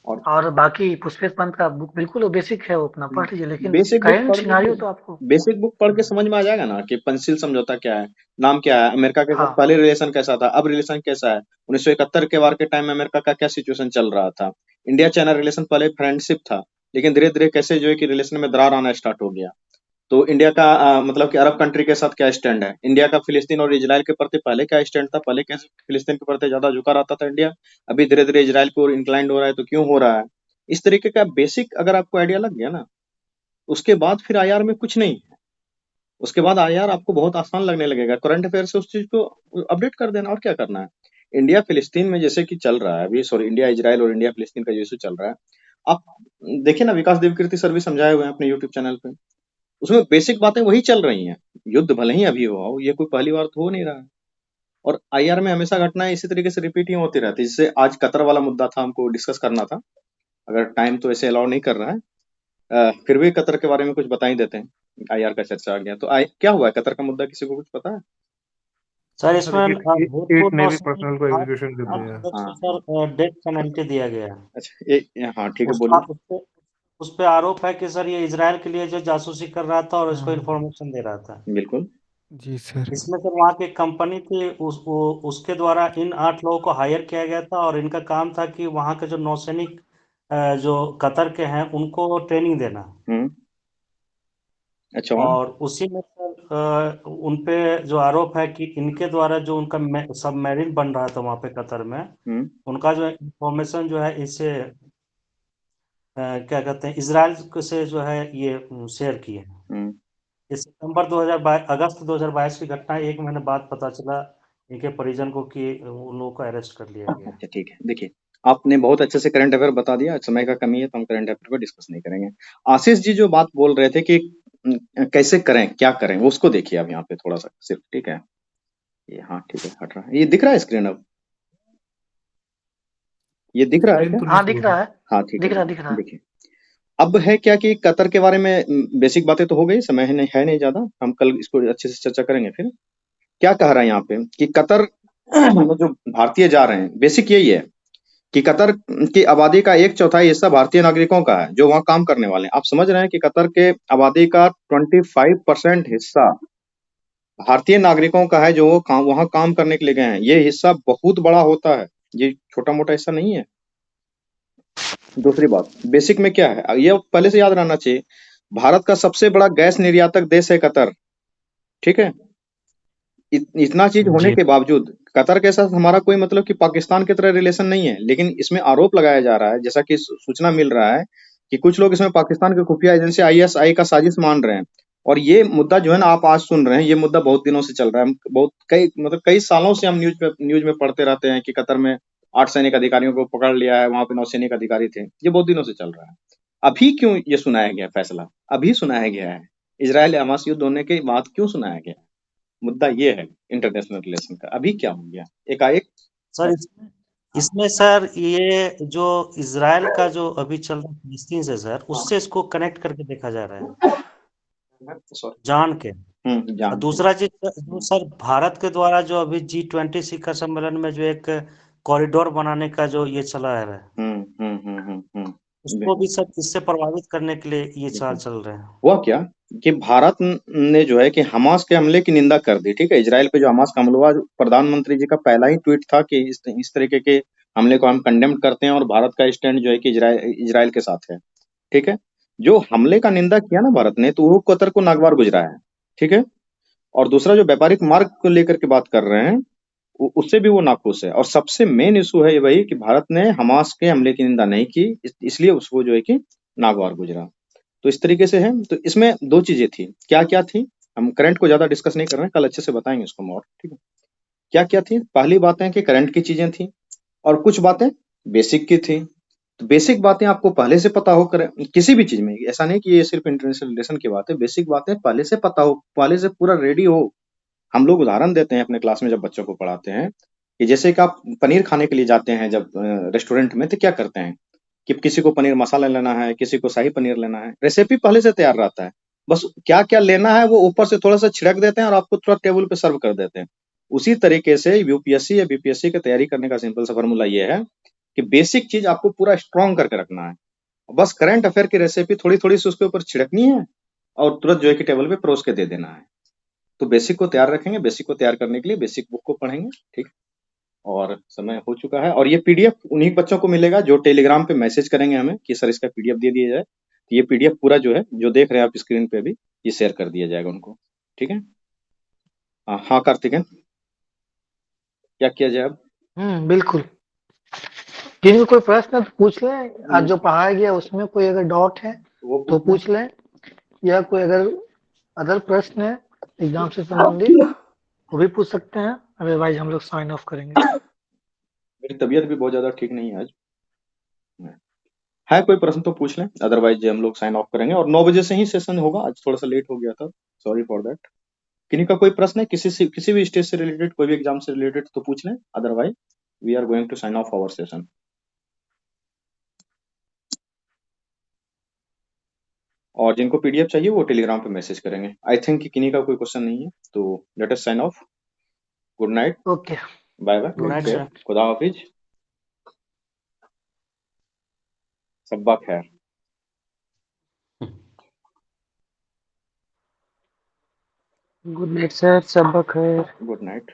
और बाकी पुष्पेश पंत का बुक बिल्कुल बेसिक है, वो अपना पढ़ लीजिए, लेकिन बेसिक बुक करंट पढ़ सिनारियो लीजिए, तो आपको बेसिक बुक पढ़ के समझ में आ जाएगा ना कि पंचशील समझौता क्या है, नाम क्या है, अमेरिका के साथ हाँ पहले रिलेशन कैसा था, अब रिलेशन कैसा है, 1971 के वार के टाइम में अमेरिका का क्या सिचुएशन चल रहा था, इंडिया चाइना रिलेशन पहले फ्रेंडशिप था, लेकिन धीरे धीरे कैसे जो है कि रिलेशन में दरार आना स्टार्ट हो गया। तो इंडिया का मतलब कि अरब कंट्री के साथ क्या स्टैंड है, इंडिया का फिलिस्तीन और इजराइल के प्रति पहले क्या स्टैंड था, पहले कैसे फिलिस्तीन के प्रति ज्यादा झुका रहता था इंडिया, अभी धीरे धीरे इजराइल की ओर इंक्लाइंड हो रहा है, तो क्यों हो रहा है। इस तरीके का बेसिक अगर आपको आइडिया लग गया ना, उसके बाद फिर आईआर में कुछ नहीं है, उसके बाद आईआर आपको बहुत आसान लगने लगेगा, करंट अफेयर से उस चीज को अपडेट कर देना, और क्या करना है। इंडिया फिलिस्तीन में जैसे कि चल रहा है अभी, सॉरी इंडिया इजराइल और इंडिया फिलिस्तीन का जो इशू चल रहा है, आप देखिए ना, विकास देवकीर्ति सर भी समझाए हुए हैं अपने यूट्यूब चैनल पे, उसमें बेसिक बातें वही चल रही हैं। युद्ध भले ही अभी हुआ हो, ये कोई पहली बार तो हो नहीं रहा है, और आईआर में हमेशा घटनाएं इसी तरीके से रिपीट ही होती रहती है। जैसे आज कतर वाला मुद्दा था, हमको डिस्कस करना था, अगर टाइम तो ऐसे अलाउ नहीं कर रहा है, फिर भी कतर के बारे में कुछ बता ही देते हैं, आईआर का चर्चा आ गया तो क्या हुआ है कतर का मुद्दा, किसी को कुछ पता है? सर सर इसमें एक भूतपूर्व नेवी नौसैनिक पर्सनल को आठ एग्जीक्यूशन कर दिया है। अध्यक्ष को सर डेथ पेनल्टी दिया गया है। अच्छा हाँ ठीक है, उसका बोलिए। उस पे आरोप है कि सर ये इजराइल के लिए जो जासूसी कर रहा था और इसको इन्फॉर्मेशन दे रहा था। बिल्कुल। जी सर। इसमें सर वहाँ की एक कंपनी थी, उसके द्वारा इन 8 लोगों को हायर किया गया था, और इनका काम था कि वहाँ के जो नौसैनिक जो कतर के हैं उनको ट्रेनिंग देना। अच्छा। और उसी में सर उन पे जो आरोप है कि इनके द्वारा जो उनका सबमरीन बन रहा था वहाँ पे कतर में, उनका जो इंफॉर्मेशन जो है इसे क्या कहते हैं, इसराइल से जो है ये शेयर किए हैं। ये सितंबर 2022 अगस्त 2022 की घटना है, 1 महीने बाद पता चला इनके परिजन को कि उन लोगों को अरेस्ट कर लिया गया। अच्छा ठीक है, देखिए आपने बहुत अच्छे से करंट अफेयर बता दिया, समय का कमी है तो हम करंट अफेयर को डिस्कस नहीं करेंगे। आशीष जी जो बात बोल रहे थे कि कैसे करें, क्या करें, वो उसको देखिए आप यहाँ पे थोड़ा सा सिर्फ, ठीक है, ये हाँ ठीक है, हट रहा है, ये दिख रहा है स्क्रीन अब, ये दिख रहा है स्क्रीन क्या? तो नहीं हाँ शो दिख हो रहा रहा। है, हाँ ठीक दिख है, रहा दिख रहा है। देखिए अब है क्या कि कतर के बारे में बेसिक बातें तो हो गई, समय है नहीं ज्यादा, हम कल इसको अच्छे से चर्चा करेंगे। फिर क्या कह रहा है यहाँ पे कि कतर में जो भारतीय जा रहे हैं, बेसिक यही है कि कतर की आबादी का 1/4 हिस्सा भारतीय नागरिकों का है जो वहां काम करने वाले हैं। आप समझ रहे हैं कि कतर के आबादी का 25% हिस्सा भारतीय नागरिकों का है जो वो वहां काम करने के लिए गए हैं। ये हिस्सा बहुत बड़ा होता है, ये छोटा मोटा हिस्सा नहीं है। दूसरी बात, बेसिक में क्या है, ये पहले से याद रहना चाहिए, भारत का सबसे बड़ा गैस निर्यातक देश है कतर, ठीक है। इतना चीज होने जी के बावजूद कतर के साथ हमारा कोई मतलब कि पाकिस्तान की तरह रिलेशन नहीं है, लेकिन इसमें आरोप लगाया जा रहा है, जैसा कि सूचना मिल रहा है कि कुछ लोग इसमें पाकिस्तान के खुफिया एजेंसी आईएसआई का साजिश मान रहे हैं। और ये मुद्दा जो है ना, आप आज सुन रहे हैं, ये मुद्दा बहुत दिनों से चल रहा है, बहुत कई सालों से हम न्यूज में पढ़ते रहते हैं कि कतर में 8 सैनिक अधिकारियों को पकड़ लिया है, वहां पे 9 सैनिक अधिकारी थे, ये बहुत दिनों से चल रहा है। अभी क्यों ये सुनाया गया फैसला, अभी सुनाया गया है, इजराइल हमास युद्ध होने के बाद क्यों सुनाया गया? मुद्दा ये है इंटरनेशनल रिलेशन का, अभी क्या हो गया एकाएक। सर इसमें इसमें सर ये जो इजराइल का जो अभी चल रहा फिलिस्तीन से सर, उससे इसको कनेक्ट करके देखा जा रहा है सॉरी। जान के। और जान के। दूसरा चीज जो सर भारत के द्वारा जो अभी G20 शिखर सम्मेलन में जो एक कॉरिडोर बनाने का जो ये चला है, उसको भी सब इससे प्रभावित करने के लिए ये चाल चल रहे हैं। हुआ क्या कि भारत ने जो है कि हमास के हमले की निंदा कर दी, ठीक है। इजराइल पे जो हमास का हमला हुआ, प्रधानमंत्री जी का पहला ही ट्वीट था कि इस तरीके के हमले को हम कंडेम करते हैं और भारत का स्टैंड जो है कि इजराइल के साथ है, ठीक है। जो हमले का निंदा किया ना भारत ने, तो वो कतर को नागवार गुजरा है, ठीक है। और दूसरा जो व्यापारिक मार्ग को लेकर के बात कर रहे हैं, उससे भी वो नाखुश है। और सबसे मेन इशू है ये वही कि भारत ने हमास के हमले की निंदा नहीं की, इसलिए उसको जो है कि नागवार गुजरा। तो इस तरीके से है। तो इसमें दो चीजें थी, क्या क्या थी, हम करंट को ज्यादा डिस्कस नहीं कर रहे हैं, कल अच्छे से बताएंगे इसको हम और, ठीक है। क्या क्या थी, पहली बात है कि करंट की चीजें थी और कुछ बातें बेसिक की थी। तो बेसिक बातें आपको पहले से पता हो, कर किसी भी चीज में, ऐसा नहीं कि ये सिर्फ इंटरनेशनल रिलेशन की बात है, बेसिक बातें पहले से पता हो, पहले से पूरा रेडी हो। हम लोग उदाहरण देते हैं अपने क्लास में जब बच्चों को पढ़ाते हैं कि जैसे कि आप पनीर खाने के लिए जाते हैं जब रेस्टोरेंट में, तो क्या करते हैं कि किसी को पनीर मसाला लेना है, किसी को शाही पनीर लेना है, रेसिपी पहले से तैयार रहता है, बस क्या क्या लेना है वो ऊपर से थोड़ा सा छिड़क देते हैं और आपको थोड़ा टेबल पे सर्व कर देते हैं। उसी तरीके से यूपीएससी या बीपीएससी की तैयारी करने का सिंपल सा फॉर्मूला ये है कि बेसिक चीज आपको पूरा स्ट्रॉन्ग करके रखना है, बस करंट अफेयर की रेसिपी थोड़ी थोड़ी सी उसके ऊपर छिड़कनी है और तुरंत जो है कि टेबल पे परोस के दे देना है। तो बेसिक को तैयार रखेंगे, बेसिक को तैयार करने के लिए बेसिक बुक को पढ़ेंगे, ठीक। और समय हो चुका है और ये पीडीएफ उन्हीं बच्चों को मिलेगा जो टेलीग्राम पे मैसेज करेंगे हमें कि सर इसका पीडीएफ दे दिया जाए। तो ये पीडीएफ पूरा जो है, जो देख रहे हैं आप स्क्रीन पे अभी, ये शेयर कर दिया जाएगा उनको, ठीक है। हाँ कार्तिकेन, क्या किया जाए अब? बिल्कुल। किसी को कोई प्रश्न है तो पूछ लें, आज जो पढ़ाया गया उसमें कोई अगर डाउट है तो पूछ लें, या कोई अगर अदर प्रश्न है एग्जाम से संबंधित वो भी पूछ सकते हैं, अदरवाइज हम लोग साइन ऑफ करेंगे। मेरी तबीयत भी बहुत ज्यादा ठीक नहीं है आज, है कोई प्रश्न तो पूछ लें, अदरवाइज हम लोग साइन ऑफ करेंगे। और 9 बजे से ही सेशन होगा, आज थोड़ा सा लेट हो गया था, सॉरी फॉर दैट। किन्हीं का कोई प्रश्न है किसी भी स्टेज से रिलेटेड, कोई भी एग्जाम से रिलेटेड तो पूछ लें, otherwise we are going to sign off our session. और जिनको पीडीएफ चाहिए वो टेलीग्राम पे मैसेज करेंगे। आई थिंक कि किन्हीं का कोई क्वेश्चन नहीं है, तो let us sign off. Good night, okay, bye bye, good night sir. खुदा हाफिज, सब्बा खैर। गुड नाइट सर, सब खैर। Good night.